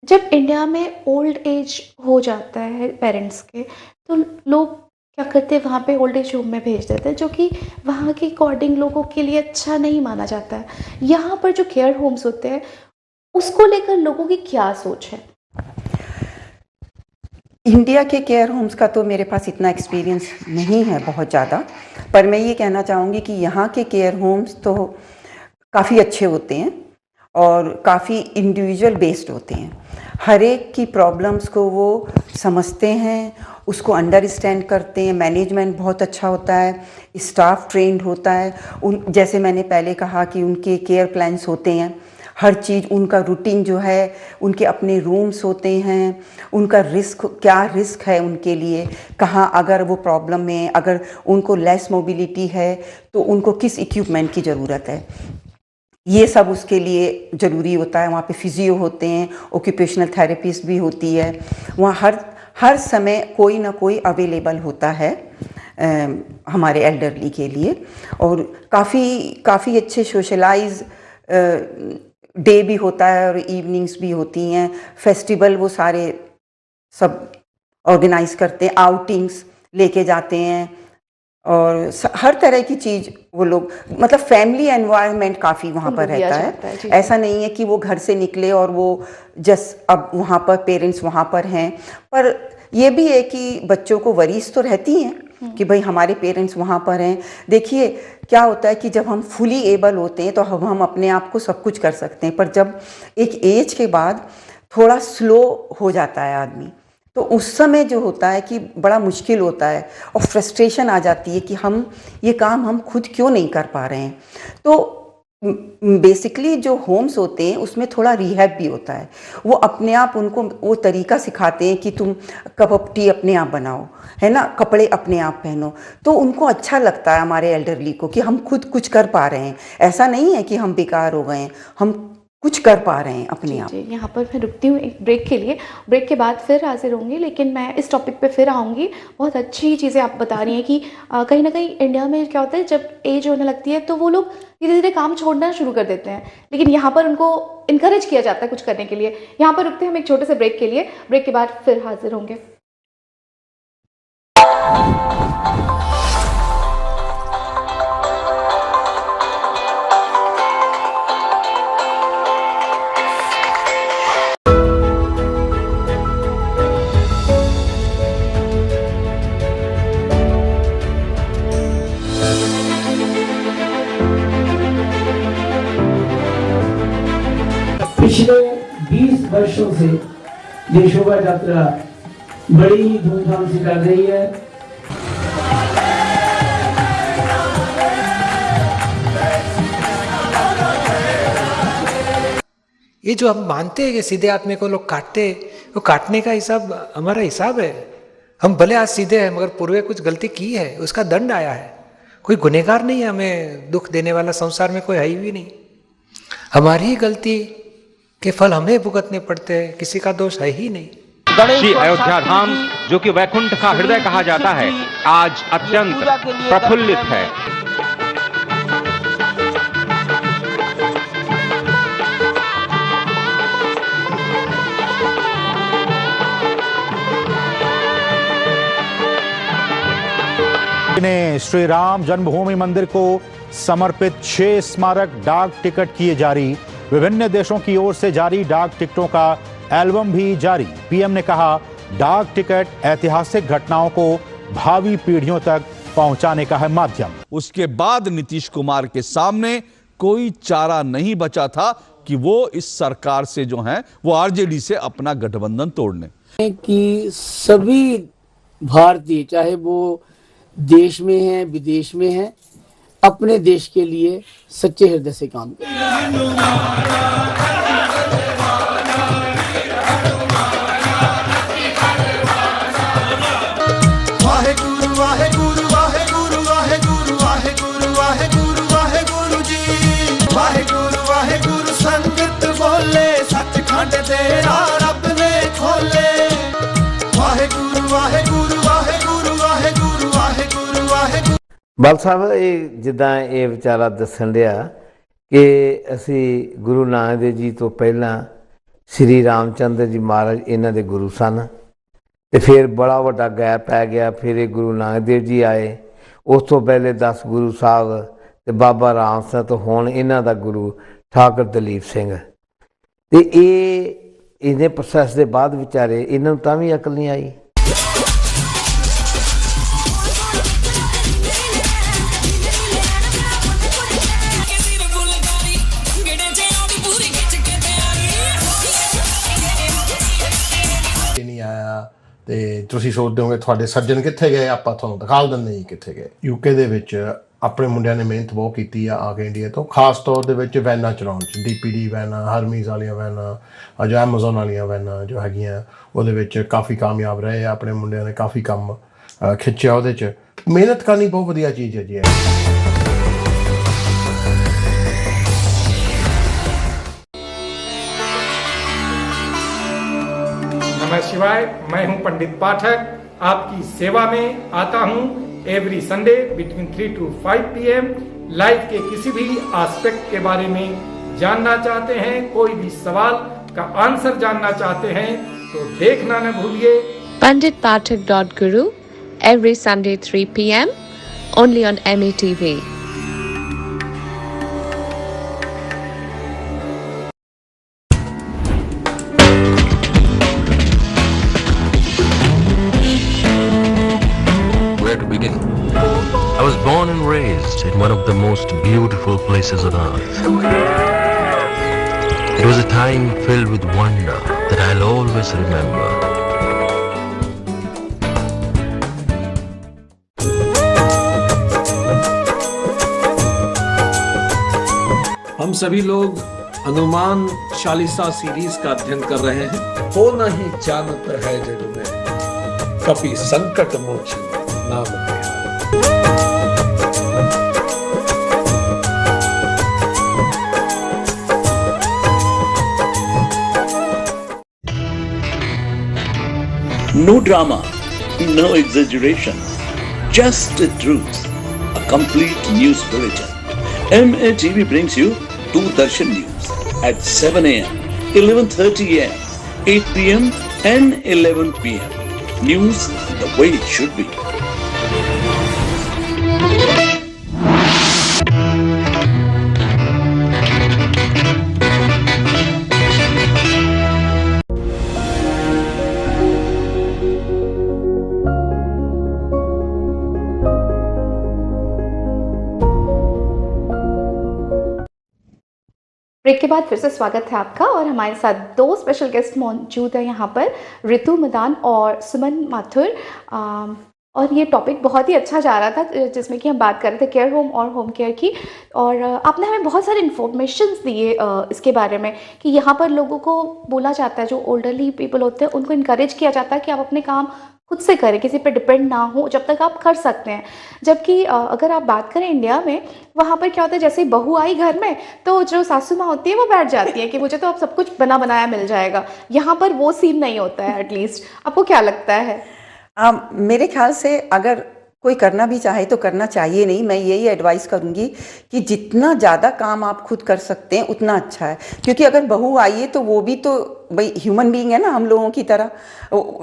जब इंडिया में ओल्ड एज हो जाता है पेरेंट्स के, तो लोग क्या करते हैं, वहाँ पे ओल्ड एज होम में भेज देते हैं, जो कि वहाँ के अकॉर्डिंग लोगों के लिए अच्छा नहीं माना जाता है। यहाँ पर जो केयर होम्स होते हैं, उसको लेकर लोगों की क्या सोच है? इंडिया के केयर होम्स का तो मेरे पास इतना एक्सपीरियंस नहीं है बहुत ज़्यादा, पर मैं ये कहना चाहूँगी कि यहाँ के केयर होम्स तो काफ़ी अच्छे होते हैं और काफ़ी इंडिविजुअल बेस्ड होते हैं। हर एक की प्रॉब्लम्स को वो समझते हैं, उसको अंडरस्टैंड करते हैं। मैनेजमेंट बहुत अच्छा होता है, स्टाफ ट्रेंड होता है। जैसे मैंने पहले कहा कि उनके केयर प्लान्स होते हैं, हर चीज़ उनका रूटीन जो है, उनके अपने रूम्स होते हैं, उनका क्या रिस्क है उनके लिए, कहाँ अगर वो प्रॉब्लम में, अगर उनको लेस मोबिलिटी है तो उनको किस इक्विपमेंट की ज़रूरत है, ये सब उसके लिए ज़रूरी होता है। वहाँ पे फिजियो होते हैं, ऑक्यूपेशनल थेरेपिस्ट भी होती है। वहाँ हर समय कोई ना कोई अवेलेबल होता है हमारे एल्डरली के लिए। और काफ़ी अच्छे सोशलाइज डे भी होता है और इवनिंग्स भी होती हैं। फेस्टिवल वो सारे सब ऑर्गेनाइज करते हैं, आउटिंग्स लेके जाते हैं और हर तरह की चीज़ वो लोग, मतलब फैमिली एनवायरनमेंट काफ़ी वहाँ पर उनको दिया रहता जाता है, है। जी। ऐसा नहीं है कि वो घर से निकले और वो जस्ट अब वहाँ पर पेरेंट्स वहाँ पर हैं। पर ये भी है कि बच्चों को वरीज तो रहती हैं कि भाई हमारे पेरेंट्स वहाँ पर हैं। देखिए क्या होता है कि जब हम फुली एबल होते हैं तो हम अपने आप को सब कुछ कर सकते हैं, पर जब एक एज के बाद थोड़ा स्लो हो जाता है आदमी, तो उस समय जो होता है कि बड़ा मुश्किल होता है और फ्रस्ट्रेशन आ जाती है कि हम ये काम हम खुद क्यों नहीं कर पा रहे हैं। तो बेसिकली जो होम्स होते हैं उसमें थोड़ा रिहैब भी होता है। वो अपने आप उनको वो तरीका सिखाते हैं कि तुम कप ऑफ टी अपने आप बनाओ, है ना, कपड़े अपने आप पहनो। तो उनको अच्छा लगता है हमारे एल्डरली को कि हम खुद कुछ कर पा रहे हैं। ऐसा नहीं है कि हम बेकार हो गए हैं, हम कुछ कर पा रहे हैं अपने आप। जी, यहाँ पर मैं रुकती हूँ एक ब्रेक के लिए। ब्रेक के बाद फिर हाज़िर होंगी, लेकिन मैं इस टॉपिक पे फिर आऊँगी। बहुत अच्छी चीज़ें आप बता रही हैं कि कहीं न कहीं इंडिया में क्या होता है, जब एज होने लगती है तो वो लोग धीरे-धीरे काम छोड़ना शुरू कर देते हैं, लेकिन यहाँ पर उनको इनकरेज किया जाता है कुछ करने के लिए। यहाँ पर रुकते हैं हम एक छोटे से ब्रेक के लिए। ब्रेक के बाद फिर हाज़िर होंगे। पिछले 20 वर्षों से ये शोभा यात्रा बड़ी ही धूमधाम से चल रही है। ये जो हम मानते हैं कि सीधे आदमी को लोग काटते, वो काटने का हिसाब हमारा हिसाब है। हम भले आज सीधे हैं मगर पूर्वे कुछ गलती की है, उसका दंड आया है। कोई गुनहगार नहीं है, हमें दुख देने वाला संसार में कोई है ही नहीं। हमारी ही गलती के फल हमें भुगतने पड़ते हैं, किसी का दोष है ही नहीं। श्री अयोध्या धाम, जो कि वैकुंठ का हृदय कहा जाता है, आज अत्यंत प्रफुल्लित है। ने श्री राम जन्मभूमि मंदिर को समर्पित 6 स्मारक डाक टिकट किए जारी। विभिन्न देशों की ओर से जारी डाक टिकटों का एल्बम भी जारी। पीएम ने कहा, डाक टिकट ऐतिहासिक घटनाओं को भावी पीढ़ियों तक पहुंचाने का है माध्यम। उसके बाद नीतीश कुमार के सामने कोई चारा नहीं बचा था कि वो इस सरकार से जो है वो आरजेडी से अपना गठबंधन तोड़ने कि सभी भारतीय, चाहे वो देश में हैं विदेश में हैं, अपने देश के लिए सच्चे हृदय से काम करें। ਬਲ ਸਾਹਿਬ, ਇਹ ਜਿੱਦਾਂ ਇਹ ਵਿਚਾਰਾ ਦੱਸਣ ਡਿਆ ਕਿ ਅਸੀਂ ਗੁਰੂ ਨਾਨਕ ਦੇਵ ਜੀ ਤੋਂ ਪਹਿਲਾਂ ਸ਼੍ਰੀ ਰਾਮਚੰਦਰ ਜੀ ਮਹਾਰਾਜ ਇਹਨਾਂ ਦੇ ਗੁਰੂ ਸਨ, ਤੇ ਫਿਰ ਬੜਾ ਵੱਡਾ ਗੈਪ ਪੈ ਗਿਆ। ਫਿਰ ਇਹ ਗੁਰੂ ਨਾਨਕ ਦੇਵ ਜੀ ਆਏ, ਉਸ ਤੋਂ ਪਹਿਲੇ 10 ਗੁਰੂ ਸਾਹਿਬ ਤੇ ਬਾਬਾ ਰਾਮ ਸਿੰਘ, ਤੋਂ ਹੁਣ ਇਹਨਾਂ ਦਾ ਗੁਰੂ ਠਾਕੁਰ ਦਲੀਪ ਸਿੰਘ। ਤੇ ਇਹ ਇਹਦੇ ਪ੍ਰੋਸੈਸ ਦੇ ਬਾਅਦ ਵਿਚਾਰੇ ਇਹਨਾਂ ਨੂੰ ਤਾਂ ਵੀ ਅਕਲ ਨਹੀਂ ਆਈ। ਤੇ ਤੁਸੀਂ ਸੋਚਦੇ ਹੋਗੇ ਤੁਹਾਡੇ ਸੱਜਣ ਕਿੱਥੇ ਗਏ, ਆਪਾਂ ਤੁਹਾਨੂੰ ਦਿਖਾ ਦਿੰਦੇ ਜੀ ਕਿੱਥੇ ਗਏ। ਯੂਕੇ ਦੇ ਵਿੱਚ ਆਪਣੇ ਮੁੰਡਿਆਂ ਨੇ ਮਿਹਨਤ ਬਹੁਤ ਕੀਤੀ ਆ ਕੇ ਇੰਡੀਆ ਤੋਂ, ਖਾਸ ਤੌਰ ਦੇ ਵਿੱਚ ਵੈਨਾਂ ਚਲਾਉਣ 'ਚ, DPD ਵੈਨਾਂ, ਹਰਮੀਜ਼ ਵਾਲੀਆਂ ਵੈਨਾਂ, ਜੋ ਐਮਾਜ਼ੋਨ ਵਾਲੀਆਂ ਵੈਨਾਂ ਜੋ ਹੈਗੀਆਂ ਉਹਦੇ ਵਿੱਚ ਕਾਫੀ ਕਾਮਯਾਬ ਰਹੇ ਆ। ਆਪਣੇ ਮੁੰਡਿਆਂ ਨੇ ਕਾਫੀ ਕੰਮ ਖਿੱਚਿਆ ਉਹਦੇ 'ਚ। ਮਿਹਨਤ ਕਰਨੀ ਬਹੁਤ ਵਧੀਆ ਚੀਜ਼ ਹੈ ਜੀ। नमः शिवाय। मैं हूं पंडित पाठक, आपकी सेवा में आता हूं every Sunday between 3 to 5 PM। Life के किसी भी एस्पेक्ट के बारे में जानना चाहते हैं, कोई भी सवाल का आंसर जानना चाहते हैं तो देखना न भूलिए panditpathak.guru every Sunday 3 PM only on METV। I was born and raised in one of the most beautiful places on earth. It was a time filled with wonder that I'll always remember. हम सभी लोग Hanuman Chalisa series का अध्ययन कर रहे हैं। हो नहीं जानत है जग में कभी संकट मोचन नाम No drama, no exaggeration, just the truth. A complete news bulletin. MATV brings you Doordarshan News at 7 AM, 11:30 AM, 8 PM and 11 PM. News the way it should be. Break के बाद फिर से स्वागत है आपका, और हमारे साथ दो स्पेशल गेस्ट मौजूद हैं यहाँ पर, ऋतु मदान और सुमन माथुर। और ये टॉपिक बहुत ही अच्छा जा रहा था जिसमें कि हम बात कर रहे थे केयर होम और होम केयर की, और आपने हमें बहुत सारे इन्फॉर्मेशंस दिए इसके बारे में कि यहाँ पर लोगों को बोला जाता है, जो ओल्डरली पीपल होते हैं उनको इनकरेज किया जाता है कि आप अपने काम खुद से करें, किसी पे डिपेंड ना हो जब तक आप कर सकते हैं। जबकि अगर आप बात करें इंडिया में, वहाँ पर क्या होता है, जैसे ही बहू आई घर में तो जो सासू माँ होती है वो बैठ जाती है कि मुझे तो अब सब कुछ बना बनाया मिल जाएगा। यहाँ पर वो सीन नहीं होता है एटलीस्ट। आपको क्या लगता है? मेरे ख्याल से अगर कोई करना भी चाहे तो करना चाहिए नहीं। मैं यही एडवाइस करूँगी कि जितना ज़्यादा काम आप खुद कर सकते हैं उतना अच्छा है, क्योंकि अगर बहू आई है तो वो भी तो भाई ह्यूमन बीइंग है ना, हम लोगों की तरह।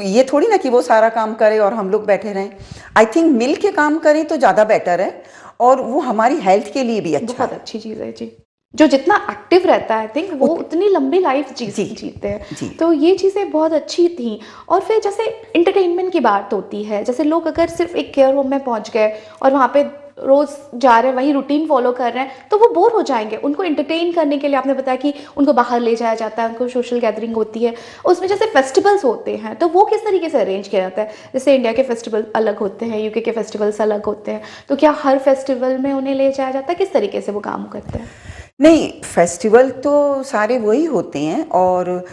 ये थोड़ी ना कि वो सारा काम करे और हम लोग बैठे रहें। आई थिंक मिल के काम करें तो ज़्यादा बेटर है, और वो हमारी हेल्थ के लिए भी अच्छा, बहुत अच्छी चीज़ है जी। जो जितना एक्टिव रहता है आई थिंक वो उतनी लंबी लाइफ जीते हैं। तो ये चीज़ें बहुत अच्छी थी। और फिर जैसे इंटरटेनमेंट की बात होती है, जैसे लोग अगर सिर्फ एक केयर होम में पहुंच गए और वहाँ पे रोज़ जा रहे हैं, वही रूटीन फॉलो कर रहे हैं, तो वो बोर हो जाएंगे। उनको एंटरटेन करने के लिए आपने बताया कि उनको बाहर ले जाया जाता है, उनको सोशल गैदरिंग होती है, उसमें जैसे फेस्टिवल्स होते हैं तो वो किस तरीके से अरेंज किया जाता है? जैसे इंडिया के फेस्टिवल अलग होते हैं, यूके के फेस्टिवल्स अलग होते हैं, तो क्या हर फेस्टिवल में उन्हें ले जाया जाता है? किस तरीके से वो काम करते हैं? नहीं, फेस्टिवल तो सारे वही होते हैं, और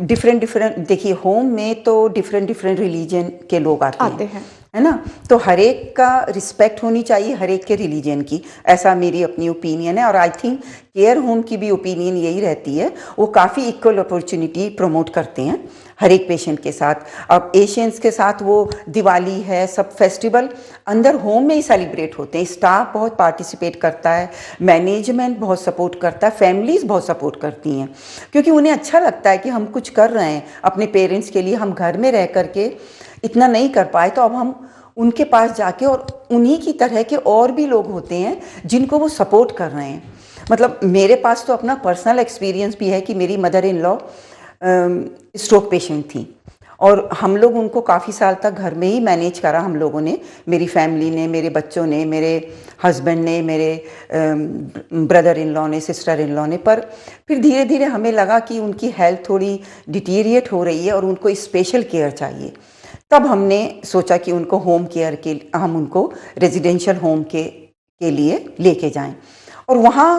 डिफरेंट देखिए, होम में तो डिफरेंट रिलीजन के लोग आते हैं, है ना। तो हर एक का रिस्पेक्ट होनी चाहिए, हर एक के रिलीजन की। ऐसा मेरी अपनी ओपिनियन है, और आई थिंक केयर होम की भी ओपिनियन यही रहती है। वो काफ़ी इक्वल अपॉर्चुनिटी प्रमोट करते हैं हर एक पेशेंट के साथ। अब एशियंस के साथ वो दिवाली है, सब फेस्टिवल अंदर होम में ही सेलिब्रेट होते हैं। स्टाफ बहुत पार्टिसिपेट करता है, मैनेजमेंट बहुत सपोर्ट करता है, फैमिलीज़ बहुत सपोर्ट करती हैं, क्योंकि उन्हें अच्छा लगता है कि हम कुछ कर रहे हैं अपने पेरेंट्स के लिए। हम घर में रह करके इतना नहीं कर पाए, तो अब हम उनके पास जाके, और उन्हीं की तरह के और भी लोग होते हैं जिनको वो सपोर्ट कर रहे हैं। मतलब मेरे पास तो अपना पर्सनल एक्सपीरियंस भी है कि मेरी mother in law stroke patient थी, और हम लोग उनको काफ़ी साल तक घर में ही मैनेज करा हम लोगों ने, मेरी फैमिली ने, मेरे बच्चों ने, मेरे हस्बैंड ने, मेरे ब्रदर इन लॉ ने, सिस्टर इन लॉ ने। पर फिर धीरे धीरे हमें लगा कि उनकी हेल्थ थोड़ी डिटीरिएट हो रही है और उनको स्पेशल केयर चाहिए। तब हमने सोचा कि उनको होम केयर के हम उनको रेजिडेंशियल होम के लिए लेके जाएं और वहाँ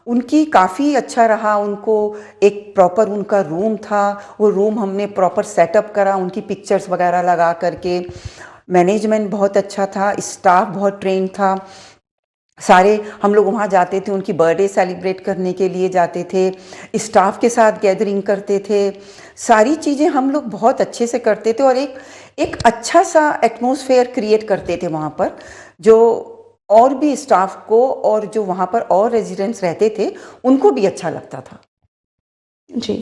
उनकी काफ़ी अच्छा रहा। उनको एक प्रॉपर उनका रूम था, वो रूम हमने प्रॉपर सेटअप करा, उनकी पिक्चर्स वगैरह लगा करके। मैनेजमेंट बहुत अच्छा था, स्टाफ बहुत ट्रेन था। सारे हम लोग वहाँ जाते थे, उनकी बर्थडे सेलिब्रेट करने के लिए जाते थे, स्टाफ के साथ गैदरिंग करते थे, सारी चीज़ें हम लोग बहुत अच्छे से करते थे और एक अच्छा सा एटमॉस्फेयर क्रिएट करते थे वहाँ पर, जो और भी स्टाफ को और जो वहाँ पर और रेजिडेंट्स रहते थे उनको भी अच्छा लगता था। जी।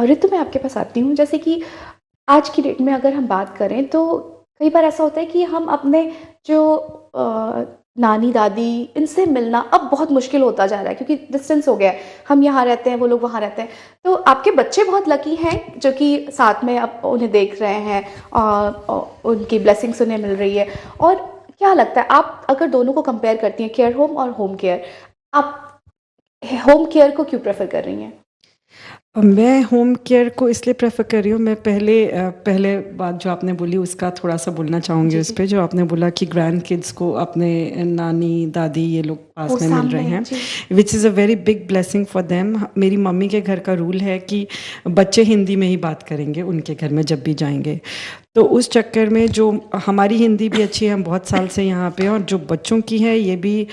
ऋतु, मैं आपके पास आती हूँ। जैसे कि आज की डेट में अगर हम बात करें तो कई बार ऐसा होता है कि हम अपने जो नानी दादी इनसे मिलना अब बहुत मुश्किल होता जा रहा है क्योंकि डिस्टेंस हो गया है। हम यहाँ रहते हैं, वो लोग वहाँ रहते हैं। तो आपके बच्चे बहुत लकी हैं जो कि साथ में अब उन्हें देख रहे हैं और उनकी ब्लेसिंग्स उन्हें मिल रही है। और क्या लगता है, आप अगर दोनों को कंपेयर करती हैं, केयर होम और होम केयर, आप होम केयर को क्यों प्रेफर कर रही हैं? मैं होम केयर को इसलिए प्रेफर कर रही हूँ। मैं पहले बात जो आपने बोली उसका थोड़ा सा बोलना चाहूँगी उस पर, जो आपने बोला कि ग्रैंड किड्स को अपने नानी दादी ये लोग पास में मिल रहे हैं, which is a very big blessing for them. मेरी मम्मी के घर का रूल है कि बच्चे हिंदी में ही बात करेंगे उनके घर में जब भी जाएंगे। तो उस चक्कर में जो हमारी हिंदी भी अच्छी है, हम बहुत साल से यहाँ पे, और जो बच्चों की है ये भी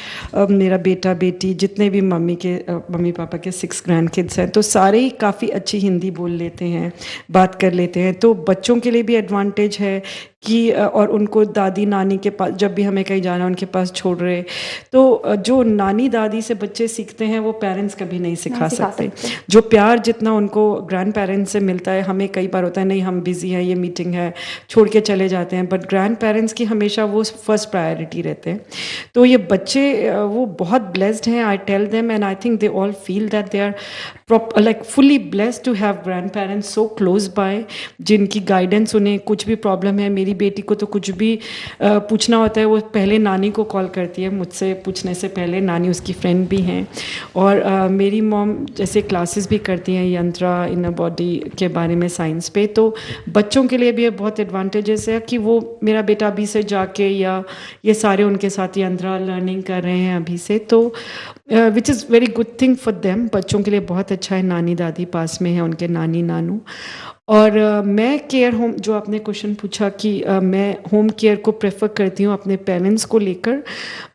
मेरा बेटा बेटी जितने भी मम्मी पापा के 6 ग्रैंड किड्स हैं, तो सारे ही काफ़ी अच्छी हिंदी बोल लेते हैं, बात कर लेते हैं। तो बच्चों के लिए भी एडवांटेज है कि और उनको दादी नानी के पास जब भी हमें कहीं जाना उनके पास छोड़ रहे, तो जो नानी दादी से बच्चे सीखते हैं वो पेरेंट्स कभी नहीं सिखा सकते। जो प्यार जितना उनको ग्रैंड पेरेंट्स से मिलता है, हमें कई बार होता है नहीं हम बिज़ी हैं, ये मीटिंग है, छोड़ के चले जाते हैं, बट ग्रैंड पेरेंट्स की हमेशा वो फर्स्ट प्रायोरिटी रहते हैं। तो ये बच्चे वो बहुत ब्लेस्ड हैं, I tell them, and I think they all feel that they are like fully blessed to have grandparents so close by, जिनकी गाइडेंस, उन्हें कुछ भी प्रॉब्लम है, मेरी बेटी को तो कुछ भी पूछना होता है वो पहले नानी को कॉल करती है, मुझसे पूछने से पहले। नानी उसकी फ्रेंड भी हैं। और मेरी मॉम जैसे क्लासेस भी करती हैं यंत्रा इन बॉडी के बारे में, साइंस पे। तो बच्चों के लिए भी बहुत एडवांटेजेस है कि वो मेरा बेटा अभी से जाके या ये सारे उनके साथ यंत्रा लर्निंग कर रहे हैं अभी से, तो which is very good thing for them. बच्चों के लिए बहुत अच्छा है, नानी दादी पास में है, उनके नानी नानू। और मैं केयर होम, जो आपने क्वेश्चन पूछा कि मैं होम केयर को प्रेफर करती हूँ अपने पेरेंट्स को लेकर,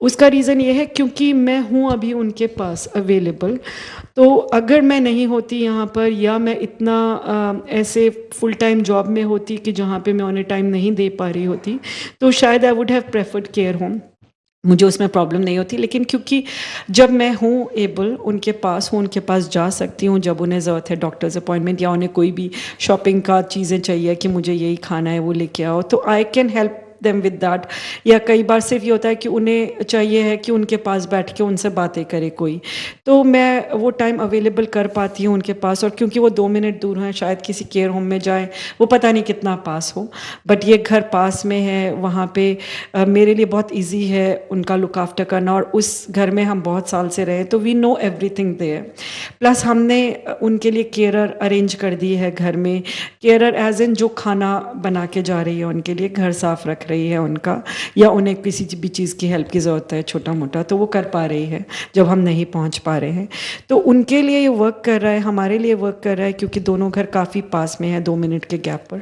उसका रीज़न ये है क्योंकि मैं हूँ अभी उनके पास अवेलेबल। तो अगर मैं नहीं होती यहाँ पर, या मैं इतना ऐसे फुल टाइम जॉब में होती कि जहाँ पे मैं उन्हें टाइम नहीं दे पा रही होती, तो शायद I would have preferred care home, मुझे उसमें प्रॉब्लम नहीं होती। लेकिन क्योंकि जब मैं हूँ एबल, उनके पास हूँ, उनके पास जा सकती हूँ जब उन्हें ज़रूरत है, डॉक्टर्स अपॉइंटमेंट या उन्हें कोई भी शॉपिंग का चीज़ें चाहिए कि मुझे यही खाना है वो लेके आओ, तो I can help them with that. या कई बार सिर्फ ये होता है कि उन्हें चाहिए है कि उनके पास बैठ के उनसे बातें करे कोई, तो मैं वो टाइम अवेलेबल कर पाती हूँ उनके पास। और क्योंकि वो 2 मिनट दूर हैं, शायद किसी केयर होम में जाए, वो पता नहीं कितना पास हो, बट ये घर पास में है, वहाँ पे मेरे लिए बहुत ईजी है उनका लुक आफ्टर करना। और उस घर में हम बहुत साल से रहे, तो we know everything there. Plus हमने उनके लिए केयरर अरेंज कर दी है घर में, केयरर एज इन जो खाना बना के जा रही है उनके लिए, घर साफ रख रही है उनका, या उन्हें किसी भी चीज़ की हेल्प की ज़रूरत है छोटा मोटा, तो वो कर पा रही है जब हम नहीं पहुंच पा रहे हैं। तो उनके लिए ये वर्क कर रहा है, हमारे लिए वर्क कर रहा है, क्योंकि दोनों घर काफ़ी पास में है, 2 मिनट के गैप पर।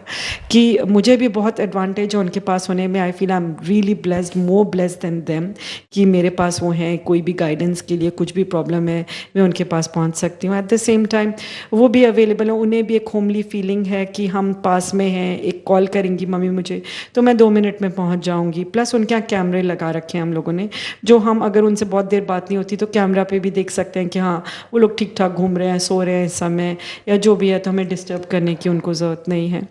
कि मुझे भी बहुत एडवांटेज है उनके पास होने में। आई feel I am really blessed, more blessed then them, कि मेरे पास वो हैं, कोई भी गाइडेंस के लिए कुछ भी प्रॉब्लम है मैं उनके पास पहुँच सकती हूँ। एट द सेम टाइम वो भी अवेलेबल है, उन्हें भी एक होमली फीलिंग है कि हम पास में हैं, एक कॉल करेंगी मम्मी मुझे, तो मैं 2 मिनट में पहुंच जाऊंगी। प्लस उनके यहाँ कैमरे लगा रखे हैं हम लोगों ने, जो हम अगर उनसे बहुत देर बात नहीं होती तो कैमरा पे भी देख सकते हैं कि हाँ वो लोग ठीक ठाक घूम रहे हैं, सो रहे हैं इस समय, या जो भी है, तो हमें डिस्टर्ब करने की उनको ज़रूरत नहीं है।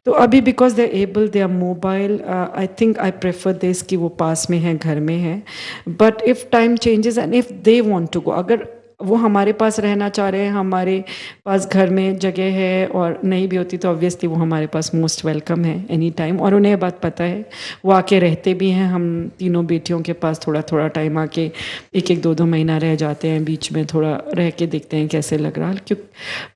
तो अभी because they are able, they are mobile, I think I prefer this कि वो पास में है, घर में है। But if time changes and if they want to go, अगर वो हमारे पास रहना चाह रहे हैं, हमारे पास घर में जगह है, और नहीं भी होती तो ऑब्वियसली वो हमारे पास मोस्ट वेलकम है एनी टाइम। और उन्हें बात पता है, वो आके रहते भी हैं हम तीनों बेटियों के पास, थोड़ा थोड़ा टाइम आके 1-2 महीना रह जाते हैं, बीच में थोड़ा रह के देखते हैं कैसे लग रहा है।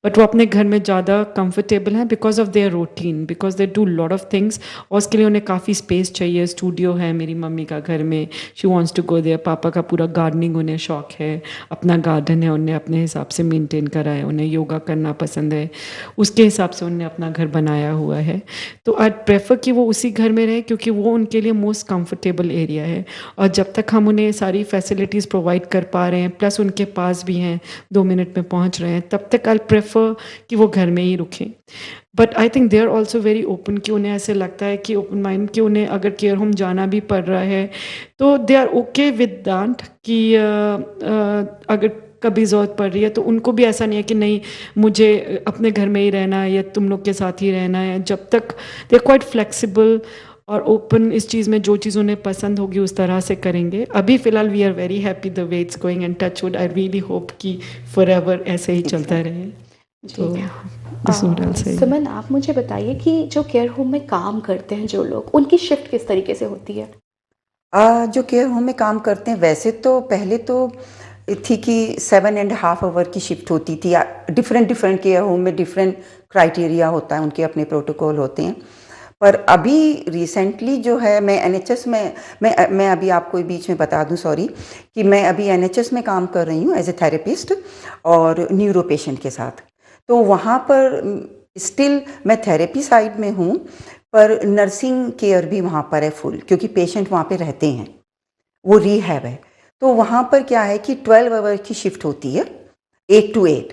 बट वो अपने घर में ज़्यादा कंफर्टेबल हैं because of their routine, because they do lot of things, और उसके लिए उन्हें काफ़ी स्पेस चाहिए। स्टूडियो है मेरी मम्मी का घर में, she wants to go there. पापा का पूरा गार्डनिंग उन्हें शौक है, अपना गार्डन है, उन्हें अपने हिसाब से मेंटेन करा है, उन्हें योगा करना पसंद है, उसके हिसाब से उन्हें अपना घर बनाया हुआ है। तो आई प्रेफर कि वो उसी घर में रहे क्योंकि वो उनके लिए मोस्ट कंफर्टेबल एरिया है। और जब तक हम उन्हें सारी फैसिलिटीज़ प्रोवाइड कर पा रहे हैं, प्लस उनके पास भी हैं, 2 मिनट में पहुंच रहे हैं, तब तक आई प्रेफर कि वो घर में ही रुकें। But I think they are also very open, कि उन्हें ऐसे लगता है कि ओपन माइंड, कि उन्हें अगर केयर होम जाना भी पड़ रहा है तो they are okay with that, कि अगर कभी ज़रूरत पड़ रही है तो उनको भी ऐसा नहीं है कि नहीं मुझे अपने घर में ही रहना है या तुम लोग के साथ ही रहना है। जब तक दे आर क्वाइट फ्लेक्सिबल और ओपन, इस चीज़ में जो चीज़ उन्हें पसंद होगी उस तरह से करेंगे। अभी फ़िलहाल we are very happy the way it's going, and touch wood, I really hope कि फॉरएवर ऐसे ही चलता रहे। तो सुमन, आप मुझे बताइए कि जो केयर होम में काम करते हैं जो लोग, उनकी शिफ्ट किस तरीके से होती है? जो केयर होम में काम करते हैं, वैसे तो पहले तो थी कि 7.5 आवर की शिफ्ट होती थी। डिफरेंट केयर होम में डिफरेंट क्राइटेरिया होता है, उनके अपने प्रोटोकॉल होते हैं। पर अभी रिसेंटली जो है, मैं NHS में, मैं अभी आपको बीच में बता दूं, सॉरी, कि मैं अभी NHS में काम कर रही हूँ एज ए थेरेपिस्ट और न्यूरो पेशेंट के साथ। तो वहाँ पर स्टिल मैं थेरेपी साइड में हूँ, पर नर्सिंग केयर भी वहाँ पर है फुल, क्योंकि पेशेंट वहाँ पे रहते हैं, वो रिहैब है। तो वहाँ पर क्या है कि 12 आवर की शिफ्ट होती है, 8 to 8,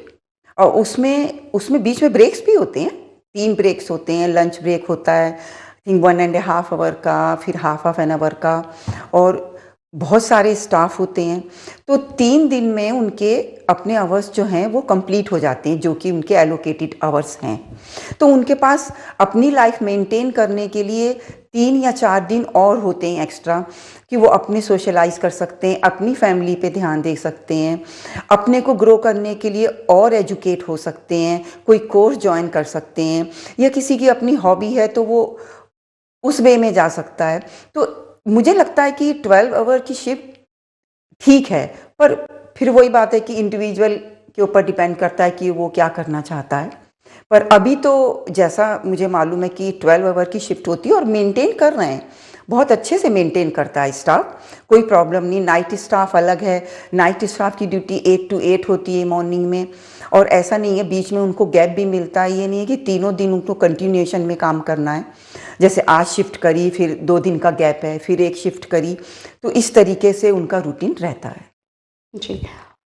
और उसमें बीच में ब्रेक्स भी होते हैं, 3 ब्रेक्स होते हैं। लंच ब्रेक होता है आई थिंक 1.5 आवर का, फिर हाफ एन आवर का, और बहुत सारे स्टाफ होते हैं। तो 3 दिन में उनके अपने आवर्स जो हैं वो कंप्लीट हो जाते हैं, जो कि उनके एलोकेटेड आवर्स हैं। तो उनके पास अपनी लाइफ मेंटेन करने के लिए 3 या 4 दिन और होते हैं एक्स्ट्रा, कि वो अपने सोशलाइज कर सकते हैं, अपनी फैमिली पे ध्यान दे सकते हैं, अपने को ग्रो करने के लिए और एजुकेट हो सकते हैं, कोई कोर्स ज्वाइन कर सकते हैं, या किसी की अपनी हॉबी है तो वो उस वे में जा सकता है। तो मुझे लगता है कि 12 आवर की शिफ्ट ठीक है, पर फिर वही बात है कि इंडिविजुअल के ऊपर डिपेंड करता है कि वो क्या करना चाहता है। पर अभी तो जैसा मुझे मालूम है कि 12 आवर की शिफ्ट होती है और मेंटेन कर रहे हैं, बहुत अच्छे से मेंटेन करता है स्टाफ, कोई प्रॉब्लम नहीं। नाइट स्टाफ अलग है, नाइट स्टाफ की ड्यूटी 8 to 8 होती है मॉर्निंग में, और ऐसा नहीं है बीच में उनको गैप भी मिलता है। ये नहीं है कि तीनों दिन उनको कंटिन्यूएशन में काम करना है, जैसे आज शिफ्ट करी फिर 2 दिन का गैप है, फिर एक शिफ्ट करी, तो इस तरीके से उनका रूटीन रहता है। जी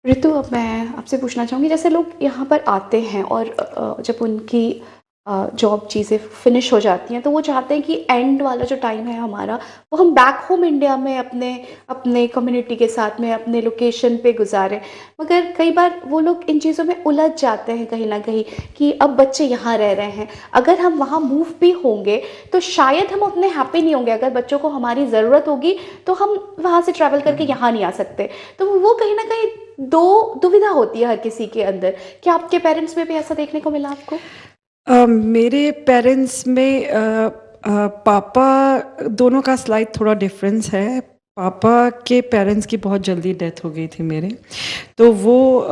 ऋतु, अब मैं आपसे पूछना चाहूँगी, जैसे लोग यहाँ पर आते हैं और जब उनकी जॉब चीज़ें फिनिश हो जाती हैं तो वो चाहते हैं कि एंड वाला जो टाइम है हमारा, वो हम बैक होम इंडिया में अपने कम्युनिटी के साथ में अपने लोकेशन पे गुजारें। मगर कई बार वो लोग इन चीज़ों में उलझ जाते हैं कहीं ना कहीं, कि अब बच्चे यहाँ रह रहे हैं, अगर हम वहाँ मूव भी होंगे तो शायद हम उतने हैप्पी नहीं होंगे। अगर बच्चों को हमारी ज़रूरत होगी तो हम वहाँ से ट्रैवल करके यहाँ नहीं आ सकते। तो वो कहीं ना कहीं दुविधा होती है हर किसी के अंदर। क्या आपके पेरेंट्स में भी ऐसा देखने को मिला आपको? मेरे पेरेंट्स में पापा दोनों का स्लाइड थोड़ा डिफरेंस है। पापा के पेरेंट्स की बहुत जल्दी डेथ हो गई थी मेरे, तो वो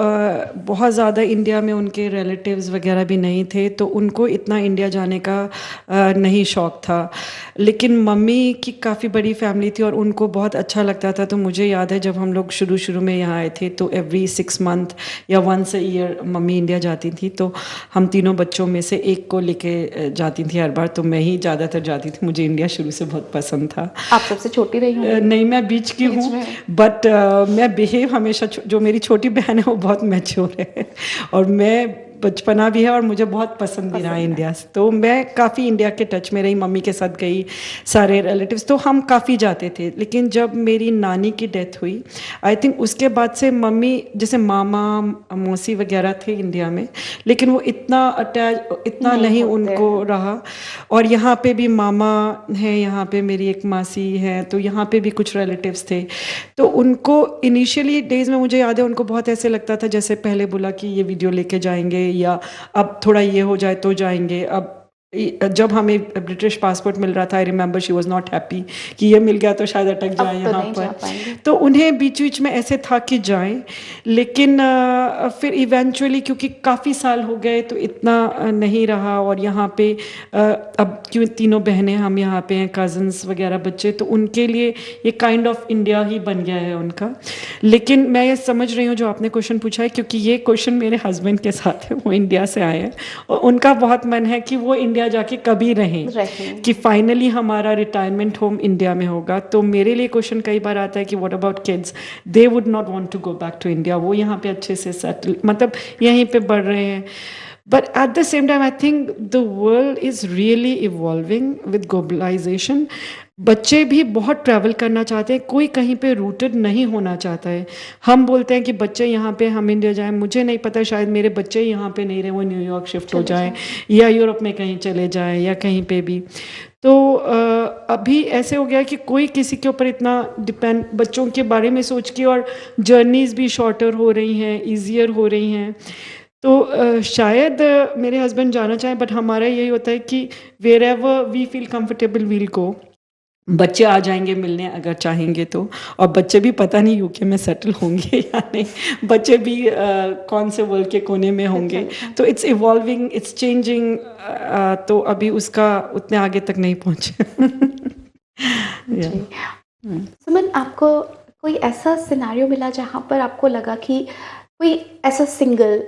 बहुत ज़्यादा इंडिया में उनके रिलेटिव्स वगैरह भी नहीं थे, तो उनको इतना इंडिया जाने का नहीं शौक़ था। लेकिन मम्मी की काफ़ी बड़ी फैमिली थी और उनको बहुत अच्छा लगता था। तो मुझे याद है जब हम लोग शुरू में यहाँ आए थे तो एवरी 6 मंथ या once a year mummy India जाती थी, तो हम तीनों बच्चों में से एक को लेके जाती थी हर बार। तो मैं ही ज़्यादातर जाती थी, मुझे इंडिया शुरू से बहुत पसंद था। आप सबसे छोटी रही हूँ? नहीं, मैं बीच की हूँ, बट मैं बिहेव हमेशा, जो मेरी छोटी बहन है वो बहुत मैच्योर है और मैं बचपना भी है और मुझे बहुत पसंद भी रहा इंडिया से। तो मैं काफ़ी इंडिया के टच में रही, मम्मी के साथ गई, सारे रिलेटिव्स, तो हम काफ़ी जाते थे। लेकिन जब मेरी नानी की डेथ हुई, आई थिंक उसके बाद से मम्मी, जैसे मामा मौसी वगैरह थे इंडिया में, लेकिन वो इतना अटैच इतना नहीं उनको रहा। और यहाँ पे भी मामा है, यहाँ पे मेरी एक मासी है, तो यहाँ पे भी कुछ रिलेटिव्स थे। तो उनको इनिशियली डेज में मुझे याद है उनको बहुत ऐसे लगता था जैसे पहले बोला कि ये वीडियो लेके जाएंगे या अब थोड़ा ये हो जाए तो जाएंगे। अब जब हमें ब्रिटिश पासपोर्ट मिल रहा था, I remember she was not happy कि ये मिल गया तो शायद अटक जाए यहाँ पर। तो उन्हें बीच बीच में ऐसे था कि जाएं, लेकिन फिर इवेंचुअली क्योंकि काफ़ी साल हो गए तो इतना नहीं रहा। और यहाँ पे अब क्यों तीनों बहनें हम यहाँ पे हैं, कज़न्स वगैरह बच्चे, तो उनके लिए ये काइंड ऑफ इंडिया ही बन गया है उनका। लेकिन मैं ये समझ रही हूँ जो आपने क्वेश्चन पूछा है, क्योंकि ये क्वेश्चन मेरे हस्बैंड के साथ है, वो इंडिया से आए हैं और उनका बहुत मन है कि वो इंडिया जाके कभी रहें, कि फाइनली हमारा रिटायरमेंट होम इंडिया में होगा। तो मेरे लिए क्वेश्चन कई बार आता है कि what about kids, they would not want to go back to India, वो यहाँ पे अच्छे से सेटल, मतलब यहीं पे बढ़ रहे हैं। But at the same time I think the world is really evolving with globalisation. बच्चे भी बहुत ट्रैवल करना चाहते हैं, कोई कहीं पे रूटेड नहीं होना चाहता है। हम बोलते हैं कि बच्चे यहाँ पे, हम इंडिया जाएं, मुझे नहीं पता, शायद मेरे बच्चे यहाँ पे नहीं रहे, वो न्यूयॉर्क शिफ्ट हो जाएं या यूरोप में कहीं चले जाएं या कहीं पे भी। तो अभी ऐसे हो गया कि कोई किसी के ऊपर इतना डिपेंड, बच्चों के बारे में सोच के, और जर्नीज़ भी शॉर्टर हो रही हैं, ईजियर हो रही हैं। तो शायद मेरे हस्बैंड जाना चाहें, बट हमारा यही होता है कि wherever we feel comfortable we'll go. बच्चे आ जाएंगे मिलने अगर चाहेंगे तो, और बच्चे भी पता नहीं यूके में सेटल होंगे या नहीं, बच्चे भी कौन से वर्ल्ड के कोने में होंगे। तो इट्स इवॉल्विंग, इट्स चेंजिंग। तो अभी उसका उतने आगे तक नहीं पहुँचे। सुमन, आपको कोई ऐसा सिनेरियो मिला जहाँ पर आपको लगा कि कोई ऐसा सिंगल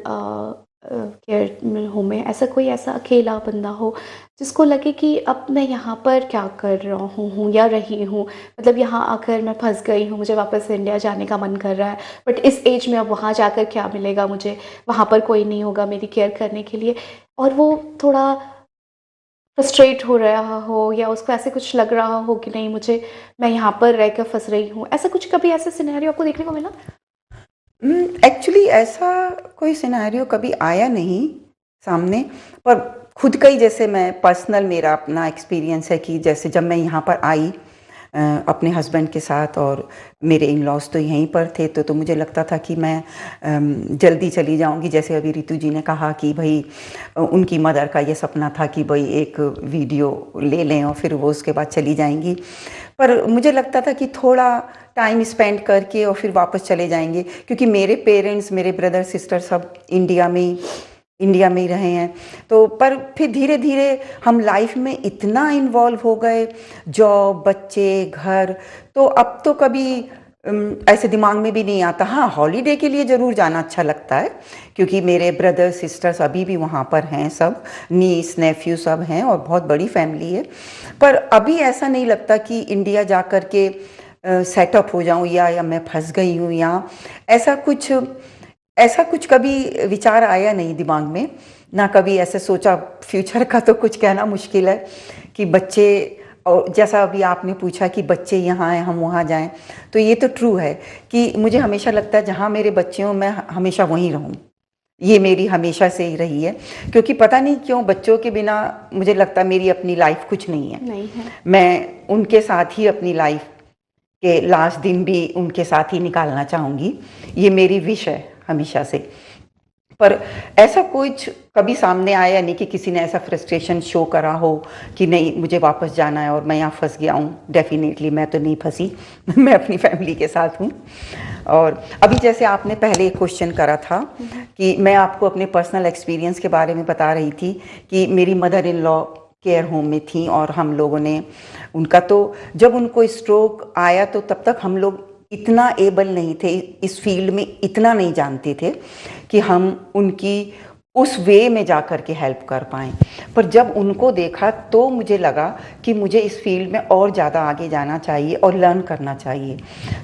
केयर होम में ऐसा कोई ऐसा अकेला बंदा हो जिसको लगे कि अब मैं यहाँ पर क्या कर रहा हूँ या रही हूँ, मतलब यहाँ आकर मैं फंस गई हूँ, मुझे वापस इंडिया जाने का मन कर रहा है, बट इस एज में अब वहाँ जाकर क्या मिलेगा मुझे, वहाँ पर कोई नहीं होगा मेरी केयर करने के लिए, और वो थोड़ा फ्रस्ट्रेट हो रहा हो या उसको ऐसे कुछ लग रहा हो कि नहीं मुझे, मैं यहाँ पर रहकर फंस रही हूँ। ऐसा कुछ कभी ऐसा सिनेरियो आपको देखने को मिला? एक्चुअली ऐसा कोई सिनेरियो कभी आया नहीं सामने, पर खुद का ही, जैसे मैं पर्सनल मेरा अपना एक्सपीरियंस है कि जैसे जब मैं यहाँ पर आई अपने हस्बैंड के साथ, और मेरे इन लॉज तो यहीं पर थे, तो मुझे लगता था कि मैं जल्दी चली जाऊंगी। जैसे अभी रितु जी ने कहा कि भाई उनकी मदर का ये सपना था कि भाई एक वीडियो ले लें और फिर वो उसके बाद चली जाएंगी, पर मुझे लगता था कि थोड़ा टाइम स्पेंड करके और फिर वापस चले जाएंगे, क्योंकि मेरे पेरेंट्स, मेरे ब्रदर सिस्टर सब इंडिया में ही रहे हैं। तो पर फिर धीरे धीरे हम लाइफ में इतना इन्वॉल्व हो गए, जॉब, बच्चे, घर, तो अब तो कभी ऐसे दिमाग में भी नहीं आता। हाँ, हॉलीडे के लिए ज़रूर जाना अच्छा लगता है, क्योंकि मेरे ब्रदर सिस्टर्स अभी भी वहाँ पर हैं, सब नीस नेफ्यू सब हैं और बहुत बड़ी फैमिली है। पर अभी ऐसा नहीं लगता कि इंडिया जा कर के सेटअप हो जाऊँ या मैं फंस गई हूँ यहाँ, ऐसा कुछ कभी विचार आया नहीं दिमाग में, ना कभी ऐसे सोचा। फ्यूचर का तो कुछ कहना मुश्किल है कि बच्चे, और जैसा अभी आपने पूछा कि बच्चे यहाँ हैं हम वहाँ जाएं, तो ये तो ट्रू है कि मुझे हमेशा लगता है जहाँ मेरे बच्चे हों मैं हमेशा वहीं रहूँ। ये मेरी हमेशा से ही रही है, क्योंकि पता नहीं क्यों बच्चों के बिना मुझे लगता मेरी अपनी लाइफ कुछ नहीं है। मैं उनके साथ ही अपनी लाइफ के लास्ट दिन भी उनके साथ ही निकालना चाहूँगी, ये मेरी विश है हमेशा से। पर ऐसा कुछ कभी सामने आया नहीं कि किसी ने ऐसा फ्रस्ट्रेशन शो करा हो कि नहीं मुझे वापस जाना है और मैं यहाँ फंस गया हूँ। डेफिनेटली मैं तो नहीं फंसी, मैं अपनी फैमिली के साथ हूँ। और अभी जैसे आपने पहले एक क्वेश्चन करा था कि मैं आपको अपने पर्सनल एक्सपीरियंस के बारे में बता रही थी कि मेरी mother in law care home में थी, और हम लोगों ने उनका, तो जब उनको स्ट्रोक आया तो तब तक हम लोग इतना एबल नहीं थे, इस फील्ड में इतना नहीं जानते थे कि हम उनकी उस वे में जा कर के हेल्प कर पाएँ। पर जब उनको देखा तो मुझे लगा कि मुझे इस फील्ड में और ज़्यादा आगे जाना चाहिए और लर्न करना चाहिए।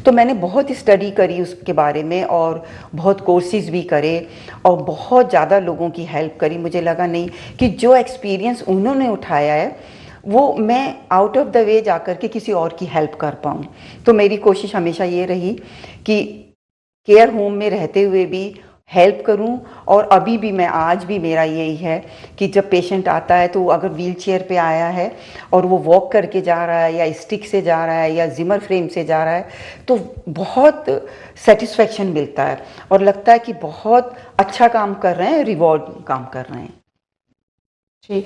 तो मैंने बहुत स्टडी करी उसके बारे में और बहुत कोर्सेज़ भी करे और बहुत ज़्यादा लोगों की हेल्प करी। मुझे लगा नहीं कि जो एक्सपीरियंस उन्होंने उठाया है वो मैं आउट ऑफ द वे जा कर के किसी और की हेल्प कर पाऊँ। तो मेरी कोशिश हमेशा ये रही कि केयर होम में रहते हुए भी हेल्प करूं और अभी भी मैं आज भी मेरा यही है कि जब पेशेंट आता है तो अगर व्हील चेयर पे आया है और वो वॉक करके जा रहा है या स्टिक से जा रहा है या जिमर फ्रेम से जा रहा है तो बहुत सेटिस्फेक्शन मिलता है और लगता है कि बहुत अच्छा काम कर रहे हैं, रिवॉर्ड काम कर रहे हैं। जी,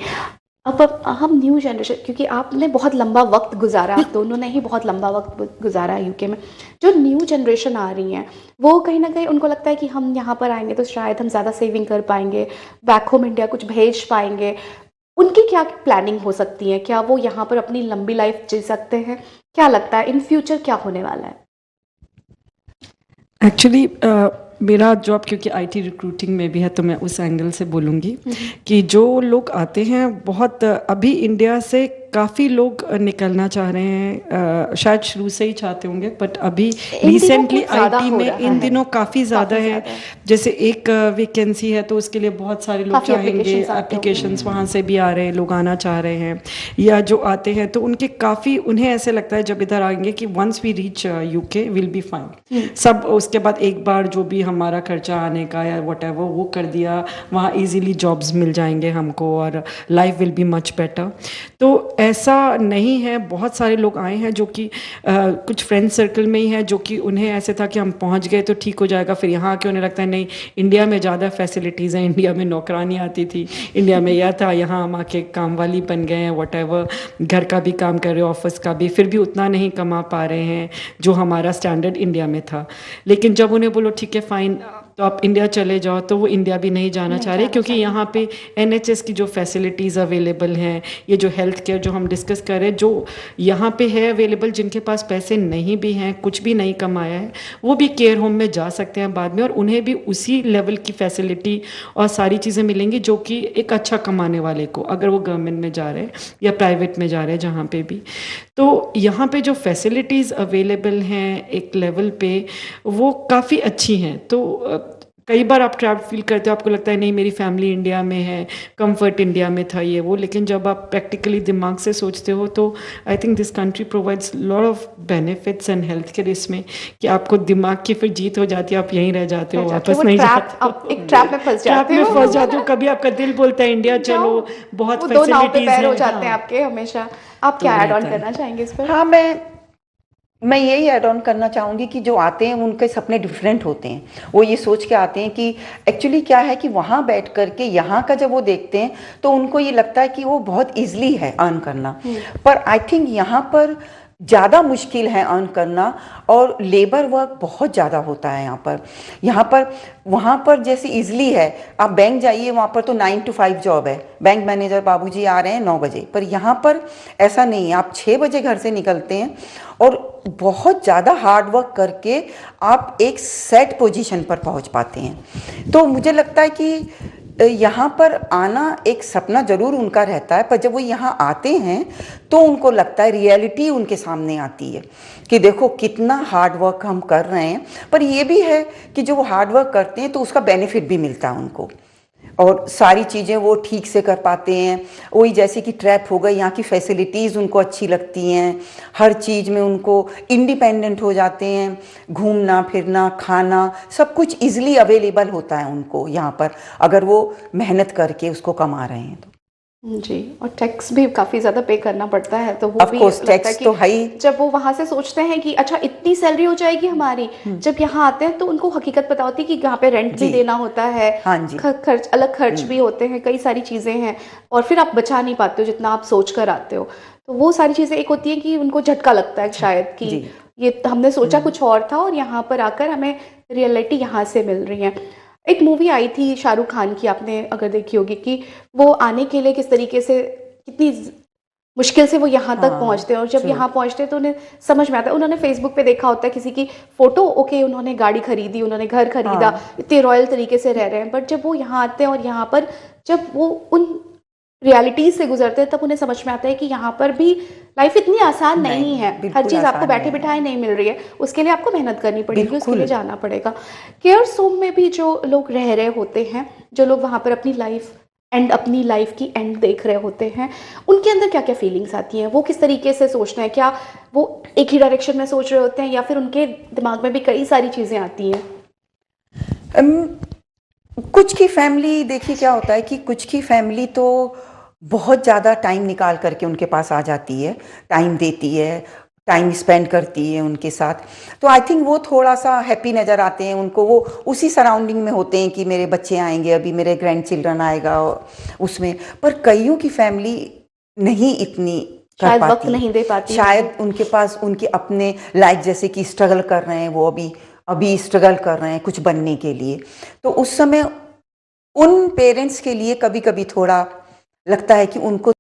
अब हम न्यू जनरेशन, क्योंकि आपने बहुत लंबा वक्त गुजारा, आप दोनों ने ही बहुत लंबा वक्त गुजारा यूके में। जो न्यू जनरेशन आ रही हैं वो कहीं ना कहीं उनको लगता है कि हम यहाँ पर आएंगे तो शायद हम ज़्यादा सेविंग कर पाएंगे, बैक होम इंडिया कुछ भेज पाएंगे। उनकी क्या प्लानिंग हो सकती है? क्या वो यहाँ पर अपनी लंबी लाइफ जी सकते हैं? क्या लगता है इन फ्यूचर क्या होने वाला है? एक्चुअली मेरा जॉब क्योंकि आईटी रिक्रूटिंग में भी है तो मैं उस एंगल से बोलूँगी कि जो लोग आते हैं बहुत अभी इंडिया से काफ़ी लोग निकलना चाह रहे हैं, शायद शुरू से ही चाहते होंगे बट अभी रिसेंटली आईटी में इन दिनों काफ़ी ज़्यादा है। जैसे एक वैकेंसी है तो उसके लिए बहुत सारे लोग चाहेंगे, एप्लीकेशंस वहाँ से भी आ रहे हैं, लोग आना चाह रहे हैं या जो आते हैं तो उनके काफ़ी उन्हें ऐसे लगता है जब इधर आएंगे कि once we reach UK will be fine सब। उसके बाद एक बार जो भी हमारा खर्चा आने का या व्हाटएवर वो कर दिया, वहाँ इजीली जॉब्स मिल जाएंगे हमको और life will be much better. तो ऐसा नहीं है, बहुत सारे लोग आए हैं जो कि कुछ फ्रेंड सर्कल में ही है जो कि उन्हें ऐसे था कि हम पहुंच गए तो ठीक हो जाएगा, फिर यहाँ आके उन्हें लगता है नहीं इंडिया में ज़्यादा फैसिलिटीज़ हैं, इंडिया में नौकरानी आती थी, इंडिया में यह था, यहाँ हम आके काम वाली बन गए हैं, व्हाटएवर, घर का भी काम कर रहे हो, ऑफिस का भी, फिर भी उतना नहीं कमा पा रहे हैं जो हमारा स्टैंडर्ड इंडिया में था। लेकिन जब उन्हें बोलो ठीक है फाइन तो आप इंडिया चले जाओ तो वो इंडिया भी नहीं जाना चाह रहे क्योंकि यहाँ पे NHS की जो फैसिलिटीज़ अवेलेबल हैं, ये जो हेल्थ केयर जो हम डिस्कस कर रहे हैं जो यहाँ पे है अवेलेबल, जिनके पास पैसे नहीं भी हैं, कुछ भी नहीं कमाया है, वो भी केयर होम में जा सकते हैं बाद में और उन्हें भी उसी लेवल की फैसिलिटी और सारी चीज़ें मिलेंगी जो कि एक अच्छा कमाने वाले को, अगर वो गवर्नमेंट में जा रहे हैं या प्राइवेट में जा रहे हैं जहाँ पे भी। तो यहाँ पे जो फैसिलिटीज़ अवेलेबल हैं एक लेवल पे वो काफ़ी अच्छी हैं। तो कई बार आप ट्रैप फील करते हो, आपको लगता है नहीं मेरी फैमिली इंडिया में है, कंफर्ट इंडिया में था ये वो, लेकिन जब आप प्रैक्टिकली दिमाग से सोचते हो तो I think this country provides lot of benefits and health care इसमें कि आपको दिमाग की फिर जीत हो जाती है, आप यहीं रह जाते हो, वापस नहीं जाते, एक ट्रैप में फंस जाते हो। कभी आपका दिल बोलता है इंडिया चलो, बहुत फैसिलिटीज हो जाते हैं आपके हमेशा। आप क्या ऐड ऑन करना चाहेंगे इस पर? हाँ, मैं यही ऐड ऑन करना चाहूँगी कि जो आते हैं उनके सपने डिफरेंट होते हैं। वो ये सोच के आते हैं कि एक्चुअली क्या है कि वहाँ बैठ कर के यहाँ का जब वो देखते हैं तो उनको ये लगता है कि वो बहुत ईजिली है अर्न करना, पर आई थिंक यहाँ पर ज़्यादा मुश्किल है अर्न करना और लेबर वर्क बहुत ज़्यादा होता है यहाँ पर वहाँ पर जैसे इजली है, आप बैंक जाइए वहाँ पर तो 9 to 5 जॉब है, बैंक मैनेजर बाबूजी आ रहे हैं 9 बजे, पर यहाँ पर ऐसा नहीं है, आप 6 बजे घर से निकलते हैं और बहुत ज़्यादा हार्ड वर्क करके आप एक सेट पोजीशन पर पहुँच पाते हैं। तो मुझे लगता है कि यहाँ पर आना एक सपना ज़रूर उनका रहता है, पर जब वो यहाँ आते हैं तो उनको लगता है, रियलिटी उनके सामने आती है कि देखो कितना हार्ड वर्क हम कर रहे हैं। पर ये भी है कि जो वो हार्ड वर्क करते हैं तो उसका बेनिफिट भी मिलता है उनको और सारी चीज़ें वो ठीक से कर पाते हैं। वही जैसे कि ट्रैप हो गई, यहाँ की फैसिलिटीज़ उनको अच्छी लगती हैं, हर चीज़ में उनको इंडिपेंडेंट हो जाते हैं, घूमना फिरना खाना सब कुछ इजीली अवेलेबल होता है उनको यहाँ पर, अगर वो मेहनत करके उसको कमा रहे हैं तो। जी, और टैक्स भी काफ़ी ज़्यादा पे करना पड़ता है तो वो भी टैक्स तो हाई। जब वो वहाँ से सोचते हैं कि अच्छा इतनी सैलरी हो जाएगी हमारी, जब यहाँ आते हैं तो उनको हकीकत पता होती है कि यहाँ पे रेंट भी देना होता है, हाँ जी, खर्च अलग खर्च भी होते हैं, कई सारी चीज़ें हैं और फिर आप बचा नहीं पाते हो जितना आप सोच कर आते हो। तो वो सारी चीज़ें एक होती है कि उनको झटका लगता है शायद कि ये हमने सोचा कुछ और था और यहाँ पर आकर हमें रियलिटी यहाँ से मिल रही है। एक मूवी आई थी शाहरुख खान की, आपने अगर देखी होगी, कि वो आने के लिए किस तरीके से कितनी मुश्किल से वो यहाँ तक पहुँचते हैं, और जब यहाँ पहुँचते हैं तो उन्हें समझ में आता है। उन्होंने फेसबुक पे देखा होता है किसी की फोटो, ओके उन्होंने गाड़ी खरीदी, उन्होंने घर खरीदा, इतने रॉयल तरीके से रह रहे हैं, बट जब वो यहाँ आते हैं और यहाँ पर जब वो उन रियलिटीज से गुजरते हैं तब उन्हें समझ में आता है कि यहाँ पर भी लाइफ इतनी आसान नहीं है। हर चीज़ आपको बैठे बिठाए नहीं मिल रही है, उसके लिए आपको मेहनत करनी पड़ेगी, उसके लिए जाना पड़ेगा। केयर्स होम में भी जो लोग रह रहे होते हैं, जो लोग वहाँ पर अपनी लाइफ की एंड देख रहे होते हैं, उनके अंदर क्या क्या फीलिंग्स आती हैं, वो किस तरीके से सोचते हैं? क्या वो एक ही डायरेक्शन में सोच रहे होते हैं या फिर उनके दिमाग में भी कई सारी चीज़ें आती हैं? कुछ की फैमिली, देखिए क्या होता है कि कुछ की फैमिली तो बहुत ज़्यादा टाइम निकाल करके उनके पास आ जाती है, टाइम देती है, टाइम स्पेंड करती है उनके साथ, तो आई थिंक वो थोड़ा सा हैप्पी नज़र आते हैं उनको। वो उसी सराउंडिंग में होते हैं कि मेरे बच्चे आएंगे, अभी मेरे ग्रैंड चिल्ड्रन आएगा उसमें। पर कईयों की फैमिली नहीं इतनी कर पाती, वक्त नहीं दे पाती, शायद उनके पास उनके अपने लाइफ, जैसे कि स्ट्रगल कर रहे हैं, वो अभी स्ट्रगल कर रहे हैं कुछ बनने के लिए, तो उस समय उन पेरेंट्स के लिए कभी कभी थोड़ा लगता है कि उनको